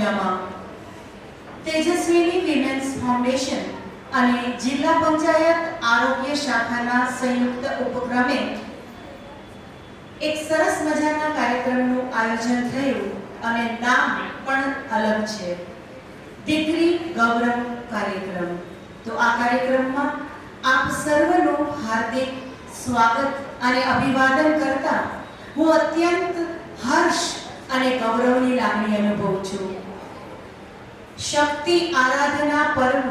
પૂનમમાં તેજસ્વીની women's foundation અને જિલ્લા પંચાયત આરોગ્ય શાખાના સંયુક્ત ઉપક્રમે એક સરસ મજાના કાર્યક્રમનું આયોજન થયું અને નામ પણ અલગ છે, દીકરી ગૌરવ કાર્યક્રમ। તો આ કાર્યક્રમમાં આપ સર્વનું હાર્દિક સ્વાગત અને અભિવાદન કરતા હું અત્યંત હર્ષ અને ગૌરવની લાગણી અનુભવું છું। શક્તિ આરાધના પર્વ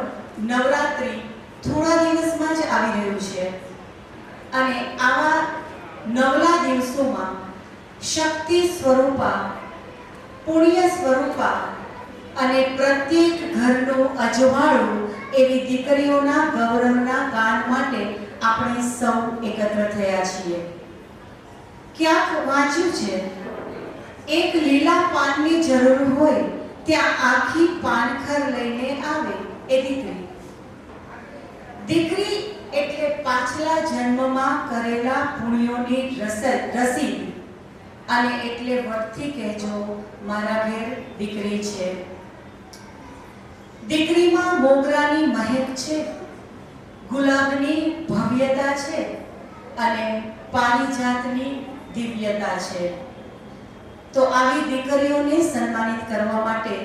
નવરાત્રી થોડા દિવસમાં જ આવી રહ્યું છે અને આવા નવલા દિવસોમાં શક્તિ સ્વરૂપા, પુણ્ય સ્વરૂપા અને પ્રત્યેક ઘરનું અજવાળું એવી દીકરીઓના ગૌરવના ગાન માટે આપણે સૌ એકત્ર થયા છીએ। ક્યાંક વાંચ્યું છે, એક લીલા પાનની જરૂર હોય ત્યાં આખી પાનખર લઈને આવે એ દીકરી। દીકરી એટલે પાછલા જન્મમાં કરેલા પુણ્યોની રસીદ અને એટલે વટથી કહેજો મારા ઘેર દીકરી છે। દીકરીમાં મોગરાની મહેક છે, ગુલાબની ભવ્યતા છે અને પારિજાતની દિવ્યતા છે। તો આવી દીકરીઓને સન્માનિત કરવા માટે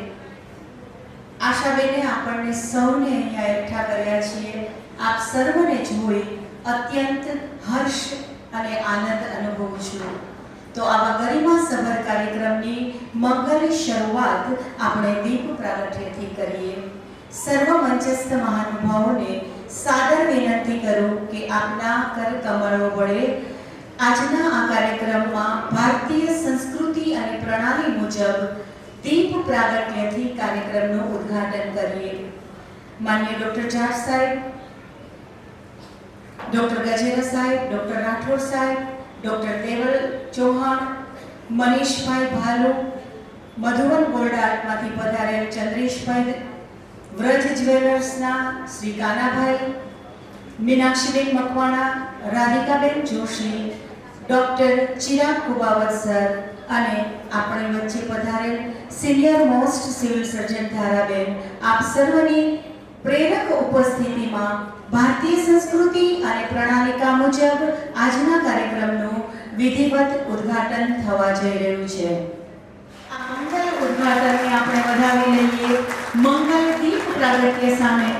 આશાબેને આપણને સૌને અહીંયા એકઠા કર્યા છીએ। આપ સર્વને જોઈ અત્યંત હર્ષ અને આનંદ અનુભવું છું। તો આવા ગરિમાસભર કાર્યક્રમની મંગલ શરૂઆત આપણે દીપ પ્રાગટ્યથી કરીએ। સર્વ મંચસ્થ મહાનુભાવોને સાદર વિનંતી કરું કે આપના કર કમળો વડે આજના આ કાર્યક્રમમાં ભારતીય સંસ્કૃતિ અને પ્રણાલી મુજબ દીપ પ્રાગટ્યથી કાર્યક્રમનું ઉદ્ઘાટન કરીએ। માનનીય ડોક્ટર જાટ સાહેબ, ડોક્ટર ગજેરા સાહેબ, ડોક્ટર રાઠોડ સાહેબ, ડોક્ટર દેવલ ચૌહાણ, મનીષભાઈ ભાલુ, મધુવન ગોલ્ડ આર્ટમાંથી પધારેલ ચંદ્રેશભાઈ, વ્રજ જ્વેલર્સના શ્રી કાનાભાઈ, મીનાક્ષીબેન મકવાણા, રાધિકાબેન જોશી, ડોક્ટર ચિરાગ કુબાવત સર અને આપણી વચ્ચે પધારેલ senior most civil surgeon Dharaben, આપ સર્વની પ્રેરક ઉપસ્થિતિમાં ભારતીય સંસ્કૃતિ અને પ્રણાલિકા મુજબ આજના કાર્યક્રમનું વિધિવત ઉદ્ઘાટન થવા જઈ રહ્યું છે। આ મંગલ ઉદ્ઘાટનને આપણે વધાવી લઈએ। મંગલ દીપ પ્રાગટ્ય સામે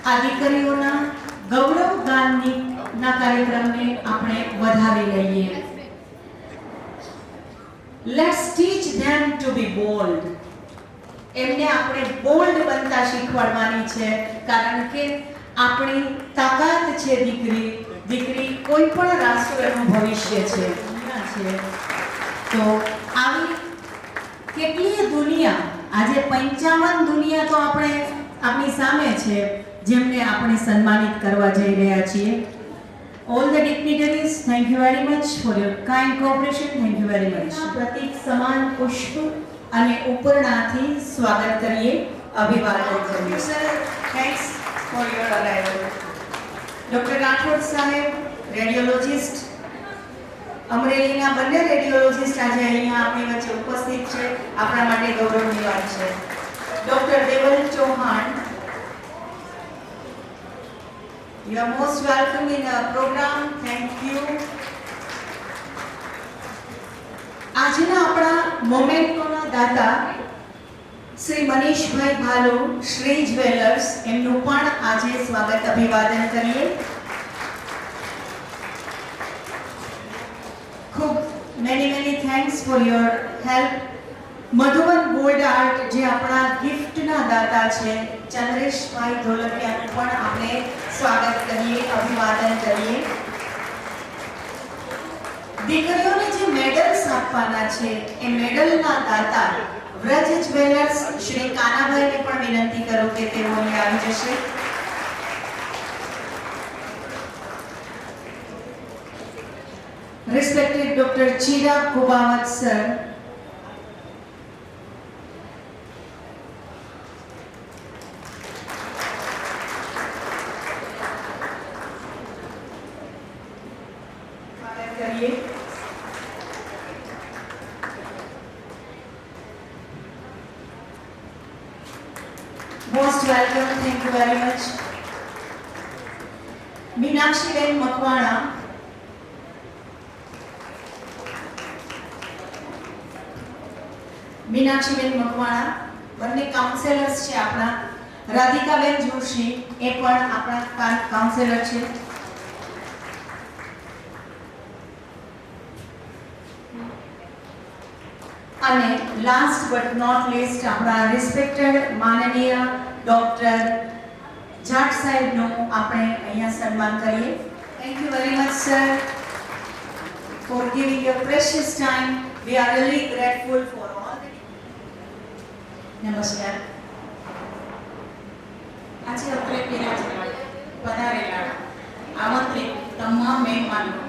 આ દીકરીઓના ગૌરવ ગાનના કાર્યક્રમને આપણે વધાવી લઈએ। Let's teach them to be bold. એમને આપણે બોલ્ડ બનતા શીખવાડવાની છે, કારણ કે આપણી તાકાત છે દીકરી। દીકરી કોઈ પણ રાષ્ટ્રનું ભવિષ્ય છે। તો આવી કેટલીય દુનિયા, આજે 55 દુનિયા તો આપણી સામે છે, જેમને આપણે સન્માનિત કરવા જઈ રહ્યા છીએ। All the dignitaries, thank you very much for your kind cooperation. Thank you very much. પ્રતીક સમાન પુષ્પ અને ઉપરણાથી સ્વાગત કરીએ, અભિવાદન કરીએ। Sir, thanks for your arrival. Doctor Rathod સાહેબ, રેડિયોલોજિસ્ટ, અમરેલીના બંને રેડિયોલોજિસ્ટ આજે અહીંયા આપણી વચ્ચે ઉપસ્થિત છે, આપણા માટે ગૌરવની વાત છે। Doctor Deval Chauhan, you are most welcome in our program. Thank you. આજના આપણા મોમેન્ટોના દાતા શ્રી મનીષભાઈ ભાલુ, શ્રી જ્વેલર્સ, એમનું પણ આજે સ્વાગત અભિવાદન કરીએ। ખૂબ many thanks for your help. Madhuvan gold art, જે આપણા ગિફ્ટના દાતા છે, ચંદ્રેશભાઈ ધોલકિયાનું પણ આપણે સ્વાગત કરીએ, અભિવાદન કરીએ। દીકરીઓને જે મેડલ્સ આપવાના છે એ મેડલના દાતા વ્રજ જ્વેલર્સ શ્રી કાનાભાઈને પણ વિનંતી કરું કે તેઓ અહીં આવી જશે। Respected doctor Chirag Kubavat sir, most welcome. Thank you very much. Minakshiben Makwana. Minakshiben Makwana બંને કાઉન્સેલર્સ છે આપણા. રાધિકાબેન જોશી એ પણ આપણા કાઉન્સેલર છે. અને લાસ્ટ બટ નોટ લીસ્ટ આપણા રિસ્પેક્ટેડ માનનીય ડોક્ટર જાટ સાહેબનું આપણે અહીંયા સન્માન કરીએ. Thank you very much sir for giving your precious time. We are really grateful for all. નમસ્કાર. આજે અત્રે પધારેલા આમંત્રિત તમામ મહેમાનો,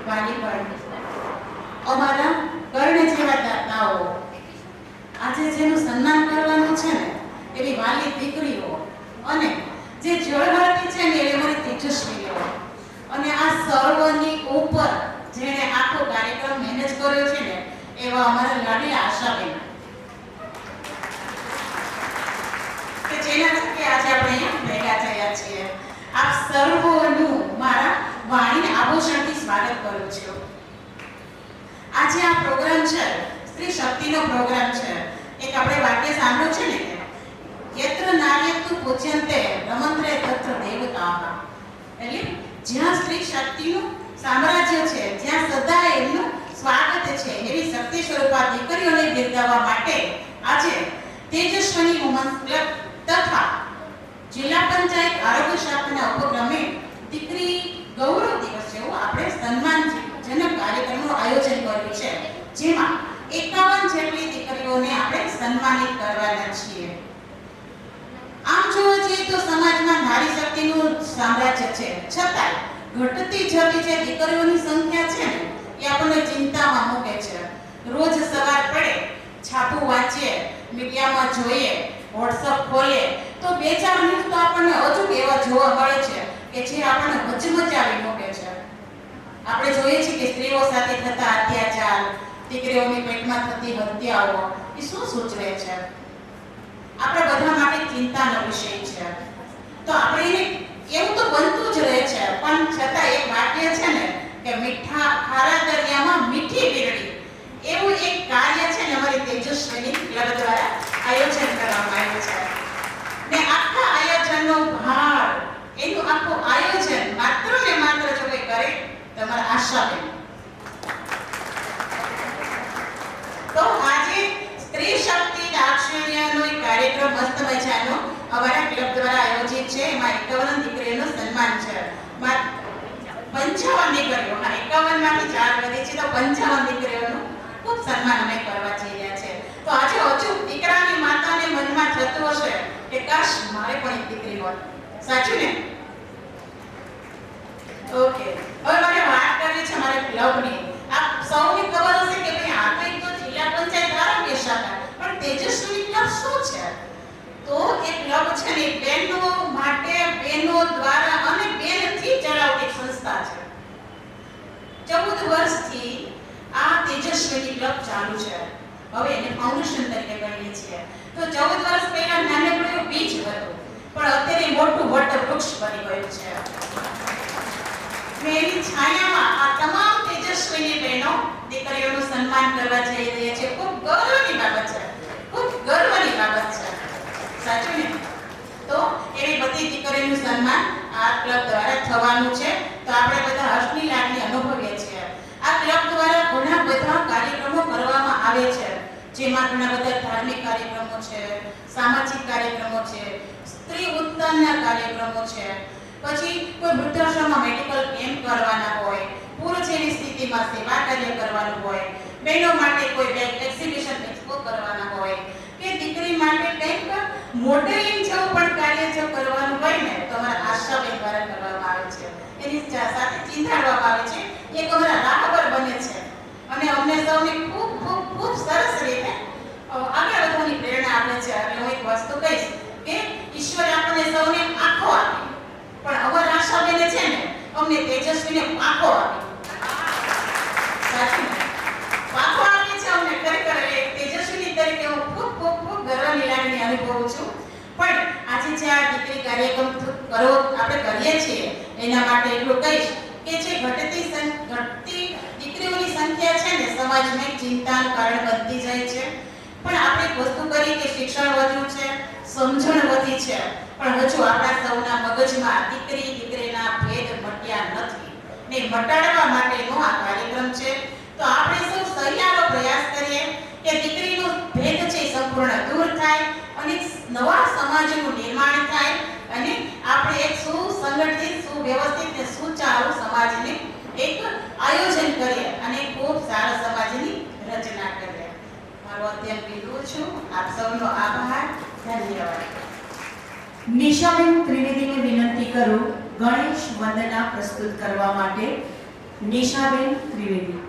વાલીગણ, અમારા કર્ણ જેવા દાતાઓ, આજે જેનું સન્માન કરવાનું છે ને એવી વાલી દીકરીઓ અને જે જળહળતી છે ને એવી અમારી તેજસ્વીઓ અને આ સર્વની ઉપર જેણે આખો કાર્યક્રમ મેનેજ કર્યો છે ને એવા અમારા લાડીલા આશાબેન, કે જેના થકી આજે આપણે અહીંયા ભેગા થયા છીએ. આપ સર્વનું મારા વાણીને આભૂષણથી સ્વાગત કરું છું. આજે આ પ્રોગ્રામ છે સ્ત્રી શક્તિનો પ્રોગ્રામ છે. એક આપણે વાક્ય સાંભળ્યું છે ને કે યત્ર નાર્યતુ પૂજ્યન્તે રમંત્રે તત્ર દેવતાઃ, એટલે જ્યાં સ્ત્રી શક્તિનું સામ્રાજ્ય છે, જ્યાં સદા એમનું સ્વાગત છે, એવી શક્તિ સ્વરૂપા દીકરીઓને બિરદાવવા માટે આજે તેજસ્વીની વુમન્સ ક્લબ તથા જિલ્લા પંચાયત આરોગ્ય શાખાના ઉપક્રમે દીકરી ગૌરવ દિવસ જેવો આપણે સન્માનજનક કાર્યક્રમનું આયોજન કર્યું છે, જેમાં 51 જેટલી દીકરીઓને આપણે સન્માનિત કરવાના છીએ. આમ જોવા જઈએ તો સમાજમાં નારી શક્તિનું સામ્રાજ્ય છે, છતાંય ઘટતી જતી જે દીકરીઓની સંખ્યા છે ને એ આપણને ચિંતામાં મૂકે છે. રોજ સવાર પડે છાપું વાંચીએ, મીડિયામાં જોઈએ, વોટ્સઅપ ખોલીએ તો બે ચાર ન્યૂઝ તો આપણને અચૂક એવા જોવા મળે છે કે જે આપણને હચમચાવી મૂકે છે. આપણે જોઈએ છીએ કે સ્ત્રીઓ સાથે થતા અત્યાચાર, દીકરીઓની પેટમાં થતી હત્યાઓ એ શું સૂચવે છે? આપણે બધા માટે ચિંતાનો વિષય છે. તો આપણે એવું તો બનતું જ રહે છે, પણ છતાં એક વાક્ય છે ને કે મીઠા ખારા દરિયામાં મીઠી વીરડી, એવું એક કાર્ય છે ને અમારી તેજસ્વીની ક્લબ દ્વારા આયોજન કરવામાં આવ્યું છે. ને આખા આયોજનનો ભાર, એનું આખું આયોજન માત્ર ને માત્ર જો કોઈ કરે તમારા આશાબેન. તો આજે સ્ત્રી શક્તિ દાક્ષિણ્યનો એક કાર્યક્રમ મસ્ત મજાનો અમારા ક્લબ દ્વારા આયોજિત છે. એમાં 51 દીકરીઓનું સન્માન છે. 55 દીકરીઓ, 51 માંથી 4 વધી છે તો 55 દીકરીઓનું ખૂબ સન્માન અમે કરવા જઈ રહ્યા છે. તો આજે અચૂક દીકરાની માતાને મનમાં થતું હશે કે કાશ મારે પણ એક દીકરી હોત. સાચું ને? ઓકે, હવે મારે વાત કરવી છે મારા ક્લબની. આપ સૌને ખબર હશે કે ભાઈ આ તો એક તો જિલ્લા પંચાયત આરોગ્ય શાખા, પણ તેજસ્વી ક્લબ શું છે? તો એ ક્લબ છે ને બહેનો માટે, બહેનો દ્વારા અને બહેનથી ચલાવતી સંસ્થા છે. 14 વર્ષથી આ તેજસ્વીની ક્લબ ચાલુ છે. હવે એને ફાઉન્ડેશન તરીકે ગણીએ છીએ. તો 14 વર્ષ પહેલા નાનકડું બીજ હતું, પણ અત્યારે મોટું વટવૃક્ષ બની ગયું છે. મેરી છાયામાં આ તમામ તેજસ્વીની બહેનો દીકરીઓનું સન્માન કરવા જઈ રહી છે. ખૂબ ગૌરવની બાબત છે, ખૂબ ગર્વની બાબત છે. સાચું ને? તો એવી બધી દીકરીઓનું સન્માન આ ક્લબ દ્વારા થવાનું છે. તો આપણે બધા હર્ષની લાગણી અનુભવીએ છીએ. આ ક્લબ દ્વારા ઘણા બધા કાર્યક્રમો કરવામાં આવે છે, જેમાં ઘણા બધા ધાર્મિક કાર્યક્રમો છે, સામાજિક કાર્યક્રમો છે, સ્ત્રી ઉત્થાનના કાર્યક્રમો છે, પછી કોઈ વૃદ્ધાશ્રમમાં મેડિકલ કેમ્પ કરવાના હોય, પૂર જેવી સ્થિતિમાં સેવા કાર્ય કરવાનું હોય, બહેનો માટે કોઈ એક્ઝિબિશન એક્સપો કરવાના હોય, કે દીકરી માટે કંઈક મોડેલિંગ જેવું પણ કાર્ય જો કરવાનું હોય ને તો અમારા આશાબેન દ્વારા કરવામાં આવે છે. એની સાથે ચિંતાડવામાં આવે છે. એક અમારા રાહબર બને છે અને અમને સૌને ખૂબ ખૂબ ખૂબ સરસ રીતે આગળ વધવાની પ્રેરણા આપે છે. અને હું એક વસ્તુ કહીશ કે ઈશ્વરે આપણને સૌને આંખો આપી, પણ અમારા આશાબેને છે ને અમને તેજસ્વીને પાંખો આપી. સાચું ને? પાંખો આપી છે અમને. ખરેખર એક તેજસ્વીની તરીકે હું ખૂબ ખૂબ ખૂબ ગર્વની સુંદરની લાગણી અનુભવું છું. પણ આજે જે આ દીકરી કાર્યક્રમ આપણે કરીએ છીએ એના માટે એટલું કહીશ કે જે ઘટતી દીકરીઓની સંખ્યા છે ને સમાજમાં એક ચિંતાનું કારણ બનતી જાય છે. પણ આપણે એક વસ્તુ કરી કે શિક્ષણ વધ્યું છે, સમજણ વધી છે, પણ હજુ આપણા સૌના મગજમાં દીકરીના ભેદ મટ્યા નથી ને મટાડવા માટેનો આ કાર્યક્રમ છે. તો આપણે સૌ સહિયારો પ્રયાસ કરીએ કે દીકરીનો ભેદ છે સંપૂર્ણ દૂર થાય અને નવા સમાજનું નિર્માણ થાય અને આપણે એક સુસંગઠિત, સુવ્યવસ્થિત અને સુચારુ સમાજને એક આયોજન કરીએ અને ખૂબ સારા સમાજની રચના કરીએ. મારો અત્યારે વિનંતી છું. આપ સૌનો આભાર. ધન્યવાદ. નિશાબેન ત્રિવેદીને વિનંતી કરું ગણેશ વંદના પ્રસ્તુત કરવા માટે. નિશાબેન ત્રિવેદી.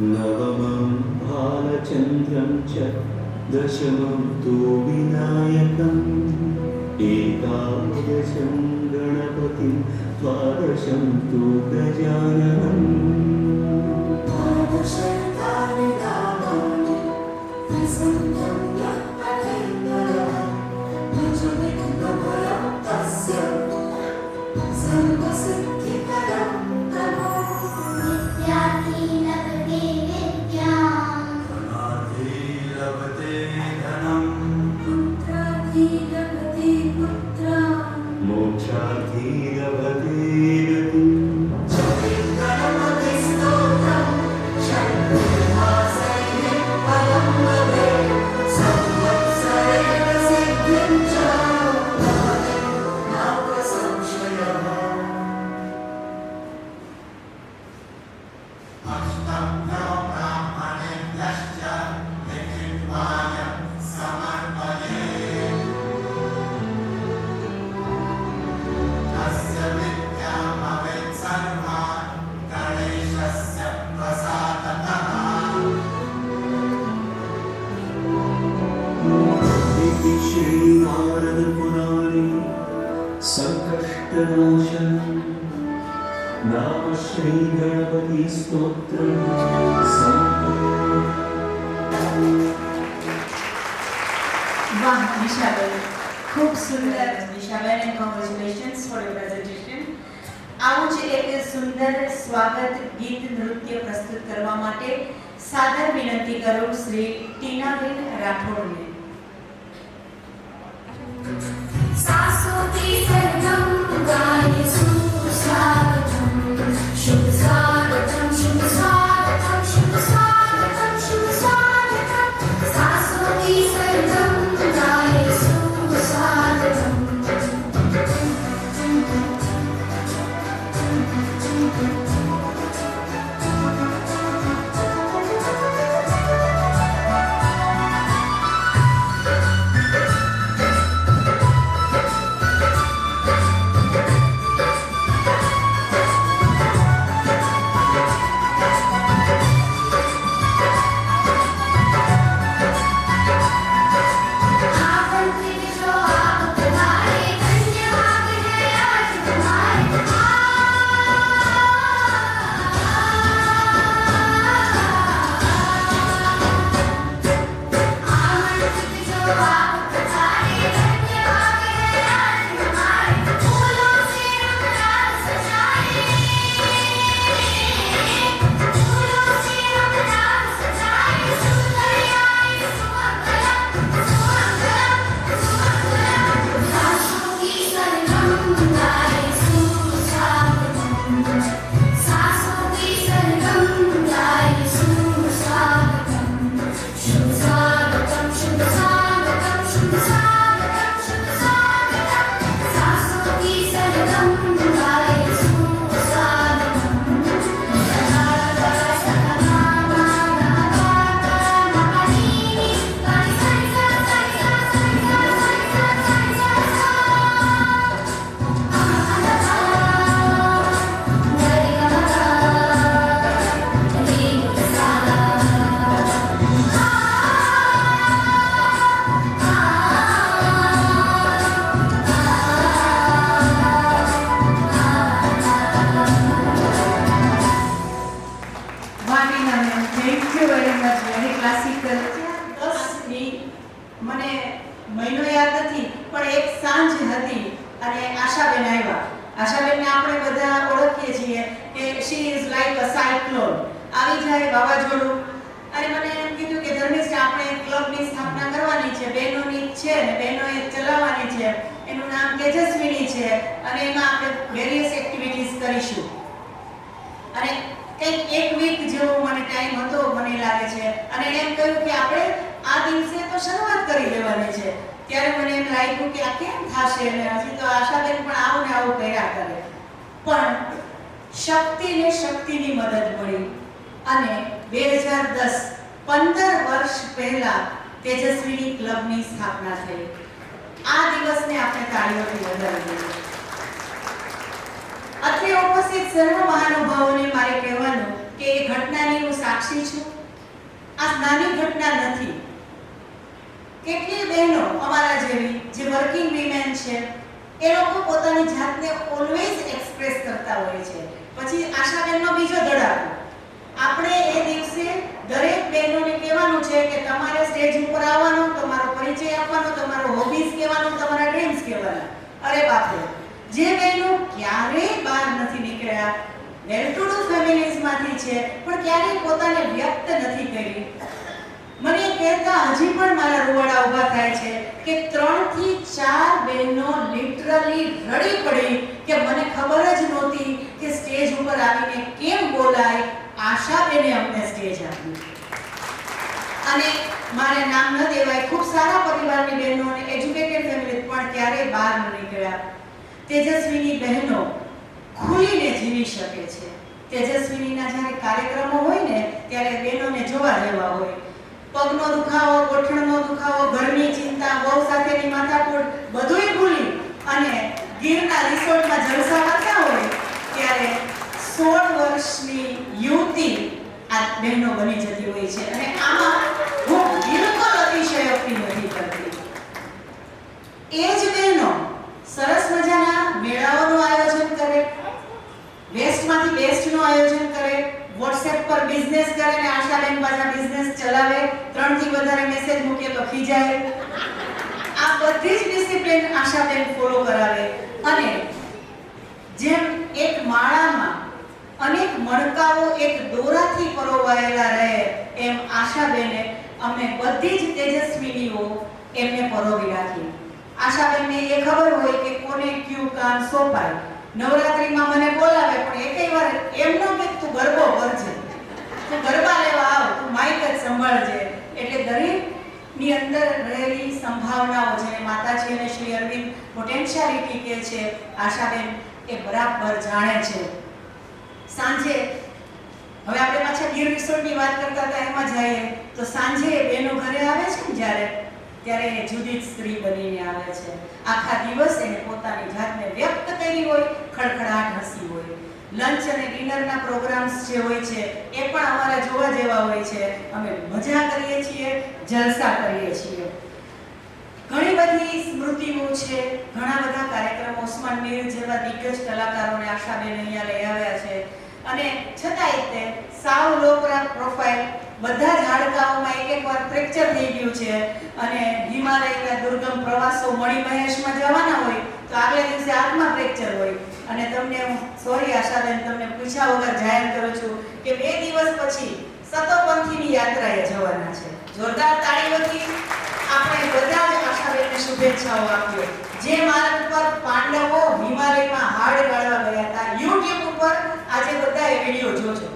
नवमं भालचन्द्रं च दशमं तु विनायकम् एकादशं गणपतिं द्वादशं तु गजाननम् नाम श्री गणपति स्तोत्र વાહ નિશાબેન, ખૂબ સુંદર. નિશાબેન, and congratulations for your presentation. આવું જ એક સુંદર સ્વાગત ગીત નૃત્ય પ્રસ્તુત કરવા માટે સાદર વિનંતી કરું શ્રી ટીનાબેન રાઠોડને. સાસુતી સર્ગમ ગાય સુસ્વાગતમ શુભ સ્વાગતમ શુભ સ્વાગતમ શુભ સ્વાગતમ શુભ સ્વાગતમ સાસુતી તેજસ્વીની મને મહિનો યાદ નથી પણ એક સાંજ હતી અને આશાબેન આવ્યા. આશાબેનને આપણે બધા ઓળખીએ છીએ કે she is like a cyclone, આવી જાય વાવાઝોડું. અને મને એમ કીધું કે ધર્મેશ આપણે ક્લબની સ્થાપના કરવાની છે, બહેનોની છે ને બહેનોએ ચલાવવાની છે, એનું નામ તેજસ્વીની છે અને એમાં આપણે વેરિયસ એક્ટિવિટીઝ કરીશું. અને એક વીક જેવો મને ટાઈમ હતો મને લાગે છે અને એણે એમ કહ્યું કે આપણે આ દિવસે તો શરૂઆત કરી દેવાની છે. ત્યારે મને એમ લાગ્યું કે આ કેમ થશે ને હજી તો આશાબેન પણ આવું ને આવું કર્યા કરે. પણ શક્તિને શક્તિની મદદ મળી અને 2010 15 વર્ષ પહેલા તેજસ્વીની ક્લબની સ્થાપના થઈ. આ દિવસને આપણે તાળીઓથી વધાવીએ. અત્રે ઉપસ્થિત સર્વ મહાનુભાવોને મારે કહેવાનું કે એ ઘટનાની હું સાક્ષી છું. આ નાની ઘટના નથી. કેટલી બહેનો અમારા જેવી જે વર્કિંગ વીમેન છે એ લોકો પોતાની જાતને ઓલવેઝ એક્સપ્રેસ કરતા હોય છે. પછી આશાબેનનો બીજો ધડાકો. આપણે એ દિવસે દરેક બહેનોને કહેવાનું છે કે તમારે સ્ટેજ ઉપર આવવાનું, તમારો પરિચય આપવાનો, તમારો હોબીઝ કહેવાનું, તમારા ડ્રીમ્સ કહેવાના. અરે બાપરે, જે બહેનો ક્યારેય બહાર નથી નીકળ્યા, વેલ ટુ ડુ ફેમિલીઝમાંથી છે પણ ક્યારેય પોતાને વ્યક્ત નથી કરી, મને કહેતા હજી પણ મારા રૂવાડા ઊભા થાય છે કે 3 થી 4 બહેનો લિટરલી રડી પડી કે મને ખબર જ નહોતી કે સ્ટેજ ઉપર આવીને કેમ બોલાય. આશાબેને અમને સ્ટેજ આપ્યું. અને મારે નામ ન દેવાય, ખૂબ સારા પરિવારની બહેનો અને એજ્યુકેટેડ ફેમિલી પણ ક્યારેય બહાર ન નીકળ્યા. તેજસ્વીની બહેનો ખુલીને જીવી શકે છે. તેજસ્વીનીના જ્યારે કાર્યક્રમો હોય ને ત્યારે બહેનોને જોવા જેવા હોય. પગનો દુખાવો, ગોઠણનો દુખાવો, ઘરની ચિંતા, બહુ સાથેની માથાકૂટ બધુંય ભૂલી અને ગીરના રિસોર્ટમાં જલસા કરતા હોય ત્યારે 16 વર્ષની યુવતી આ બહેનો બની જતી હોય છે. અને આમાં હું બિલકુલ અતિશયોક્તિ નથી કરતી. એ જ બહેનો સરસ મજાના મેળાઓનું આયોજન કરે, વેસ્ટમાંથી બેસ્ટનું આયોજન કરે, વોટ્સએપ પર બિઝનેસ કરે ને આશાબેન પાછા બિઝનેસ ચલાવે, 3 થી વધારે મેસેજ મૂકે તો ખીજાય. આ બધી જ ડિસિપ્લિન આશાબેન ફોલો કરાવે અને જેમ એક માળામાં અનેક મણકાઓ એક દોરાથી પરોવાયેલા રહે એમ આશાબેને અમે બધી જ તેજસ્વીનીઓ એમને પરોવી રાખી. આશાબેનને એ ખબર હોય કે કોને ક્યું કામ સોંપાય. નવરાત્રીમાં મને બોલાવે પણ એકેય વાર એમનો કે તું ગરબો કરજે, તું ગરબા લેવા આવ, તું માઈક જ સંભાળજે. એટલે દરેકની અંદર રહેલી સંભાવનાઓ જેને માતાજી અને શ્રી અરવિંદ પોટેન્શિયાલિટી કહે છે, આશાબેન એ બરાબર જાણે છે. સાંજે હવે આપણે પાછા ગીર રિસોર્ટની વાત કરતા હતા એમાં જઈએ તો સાંજે બેનો ઘરે આવે છે ને ત્યારે જુદી સ્ત્રી બનીને આવે છે. આખા દિવસ એને પોતાની જાતને વ્યક્ત કરી હોય, ખડખડાટ હસી હોય. લંચ અને ડિનરના પ્રોગ્રામ્સ જે હોય છે એ પણ અમારા જોવા જેવા હોય છે. અમે મજા કરીએ છીએ, જલસા કરીએ છીએ. ઘણી બધી સ્મૃતિઓ છે, ઘણા બધા કાર્યક્રમો, ઉસ્માન મીર જેવા દિગ્ગજ કલાકારોને આશાબેન અહીંયા લઈ આવ્યા છે અને છતાંય તે સાવ લો પ્રોફાઇલ, બધા જ હાડકાઓમાં એક વાર ફ્રેક્ચર થઈ ગયું છે અને હિમાલયના દુર્ગમ પ્રવાસો મણિમહેશમાં જવાના હોય તો આગલે દિવસે હાથમાં ફ્રેક્ચર હોય. અને તમને હું સોરી આશાબેન, તમને પૂછ્યા વગર જાહેર કરું છું કે 2 દિવસ પછી સતોપંથીની યાત્રાએ જવાના છે. જોરદાર તાળીઓથી આપણે બધા જ આશાબેનને શુભેચ્છાઓ આપીએ. જે માર્ગ પર પાંડવો હિમાલયમાં હાડ ગાળવા ગયા હતા, YouTube ઉપર આજે બધા એ વિડિયો જોજો,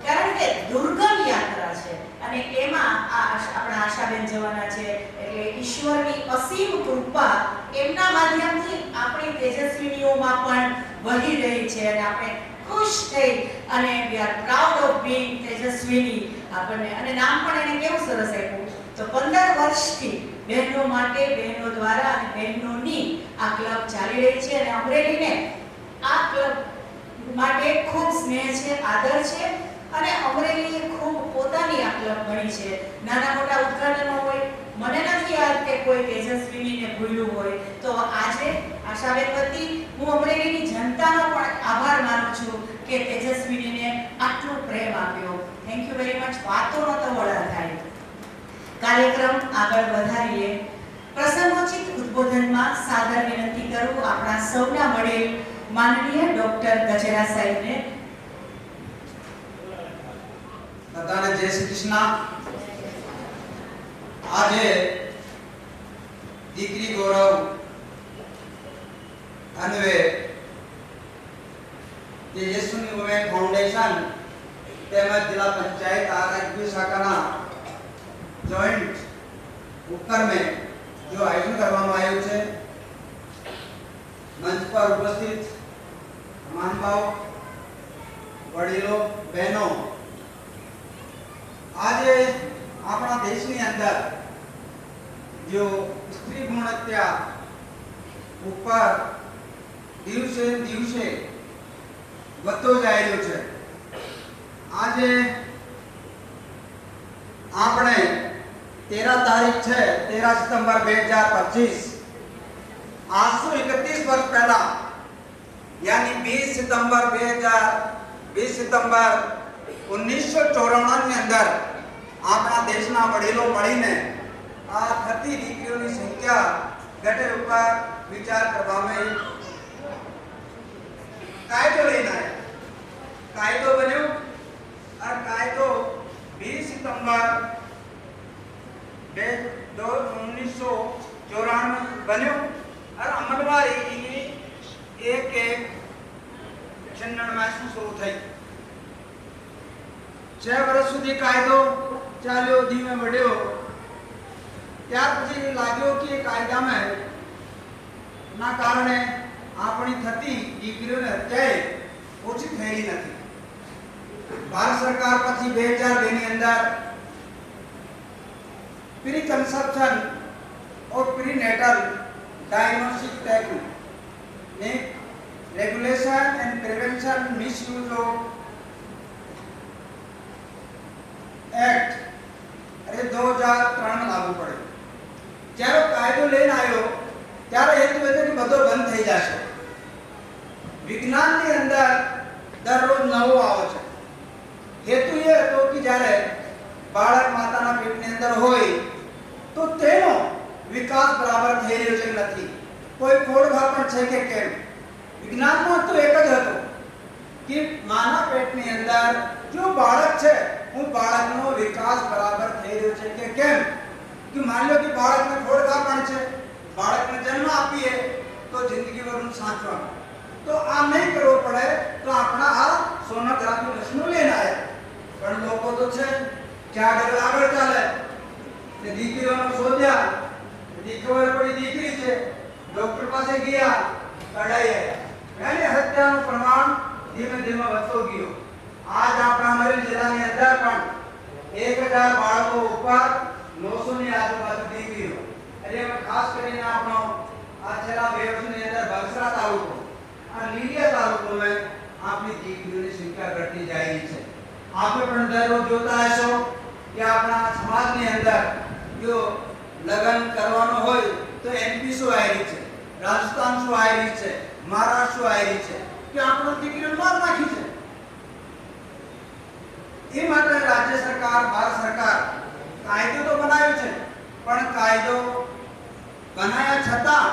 કારણ કે દુર્ગમ યાત્રા છે અને એમાં આપણા આશાબેન જવાના છે. એટલે ઈશ્વરની અસીમ કૃપા એમના માધ્યમથી આપણી તેજસ્વીનીઓમાં પણ વહી રહી છે અને આપણે ખુશ થઈ અને we are proud of being તેજસ્વીની. આપણને અને નામ પણ એને કેવું સરસ આપ્યું. તો 15 વર્ષથી બહેનો માટે, બહેનો દ્વારા અને બહેનોની આ ક્લબ ચાલી રહી છે અને અમરેલીને આ ક્લબ માટે ખૂબ સ્નેહ છે, આદર છે અને અમરેલીએ ખૂબ પોતાની આ ક્લબ બની છે. નાના મોટા ઉદ્ઘાટનો હોય, મને નથી યાદ કે કોઈ તેજસ્વીનીને ભૂલ્યું હોય. તો આજે આશાબેન વતી હું અમરેલીની જનતાનો પણ આભાર માનું છું કે તેજસ્વીનીને આટલો પ્રેમ આપ્યો. Thank you very much. વાતોનો તો વડા થાય. કાર્યક્રમ આગળ વધારીએ. પ્રસંગોચિત ઉદ્બોધનમાં સાદર વિનંતી કરું આપણા સૌના વડે માનનીય ડોક્ટર ગજેરા સાહેબને. બધાને જય શ્રી કૃષ્ણ. આજે દીકરી ગૌરવ અન્વે જે યશુની વુમેન ફાઉન્ડેશન તેમજ જિલ્લા પંચાયત આરોગ્ય શાખાના જોઈન્ટ ઉપક્રમે जो आयोजन કરવામાં આવ્યું છે, મંચ પર ઉપસ્થિત મહાનુભાવ, વડીલો, બહેનો, આજે આપણા દેશની અંદર जो સ્ત્રી ભ્રૂણ હત્યા ઉપર દિવસે દિવસે વધતો જઈ રહ્યો છે. આજે આપણે 13 તારીખ છે 13 સિતંબર 2025, आज से 31 वर्ष पहला यानी 20 सितंबर 1994 ની અંદર આપણા દેશના વડીલો મળીને આ થતી દીકરીઓની સંખ્યા ઘટે ઉપર વિચાર કરવામાં કાયદો લઈને આવ્યા. કાયદો બન્યો. આ કાયદો 20 સિતંબર 1994 બન્યો और अमलवारी एक एक छन्नण में शुरू थई. 6 वर्ष सुधी कायदो चाल्यो, धीमे बढ़्यो. त्यार पछी लाग्यो कि कायदा में ना कारणे आपणी थती दीकरीओने हत्याए ओછી થયેલી નથી. ભારત સરકાર પછી 2002 ની અંદર प्री कंसेप्शन और prenatal diagnostic technique regulation and prevention misuse of act अरे 2003 लागू पड़े. જ્યારે કાયદો લઈને આવ્યો ત્યારે હેતુ હતો કે બધો બંધ થઈ જશે. વિજ્ઞાનની અંદર દરરોજ નવો આવે છે. હેતુ એ હતો કે જ્યારે બાળક માતાના પેટની અંદર હોય તો તેનો વિકાસ બરાબર થઈ રહ્યો છે કે નથી, કોઈ ખોડખાર પણ છે કે કેમ. વિજ્ઞાનમાં તો એક જ હતો કે માના પેટની અંદર જો બાળક છે હું બાળકનો વિકાસ બરાબર થઈ રહ્યો છે કે કેમ. કે માની લો કે બાળકને ખોડખાર પણ છે, બાળકને જન્મ આપીએ તો જિંદગીભરનું સાચવાનું. તો આ નહીં કરવો પડે તો આપણા આ સોનોગ્રાફી મશીનો લઈને આવ્યા. પણ લોકો તો છે ક્યાં આગળ ચાલે ને દીકરીઓનો શોધ્યા, ખબર પડી દીકરી છે, ડોક્ટર પાસે ગયા, કઢાઈ આવ્યા. એની હત્યાનું પ્રમાણ ધીમે ધીમે વધતો ગયો. આજ આપણા અમરેલી જિલ્લાની અંદર પણ 1000 બાળકો ઉપર 900 ની આજુબાજુ દીકરીઓ. એટલે ખાસ કરીને આપણો આ છેલ્લા 2 વર્ષની અંદર બગસરા તાલુકો અને લીલિયા તાલુકોમાં આપણી દીકરીઓની સંખ્યા ઘટતી જાય રહી છે. આપણે પણ દરરોજ જોતા હશો કે આપણા સમાજની અંદર જો લગ્ન કરવાનો હોય તો એમપી શું આવી રહી છે, રાજસ્થાન શું આવી રહી છે, મહારાષ્ટ્ર શું આવી રહી છે કે આપણો દીકરીઓ માર નાખી છે. એ માટે રાજ્ય સરકાર, ભારત સરકાર કાયદો તો બનાવ્યો છે, પણ કાયદો બનાવ્યા છતાં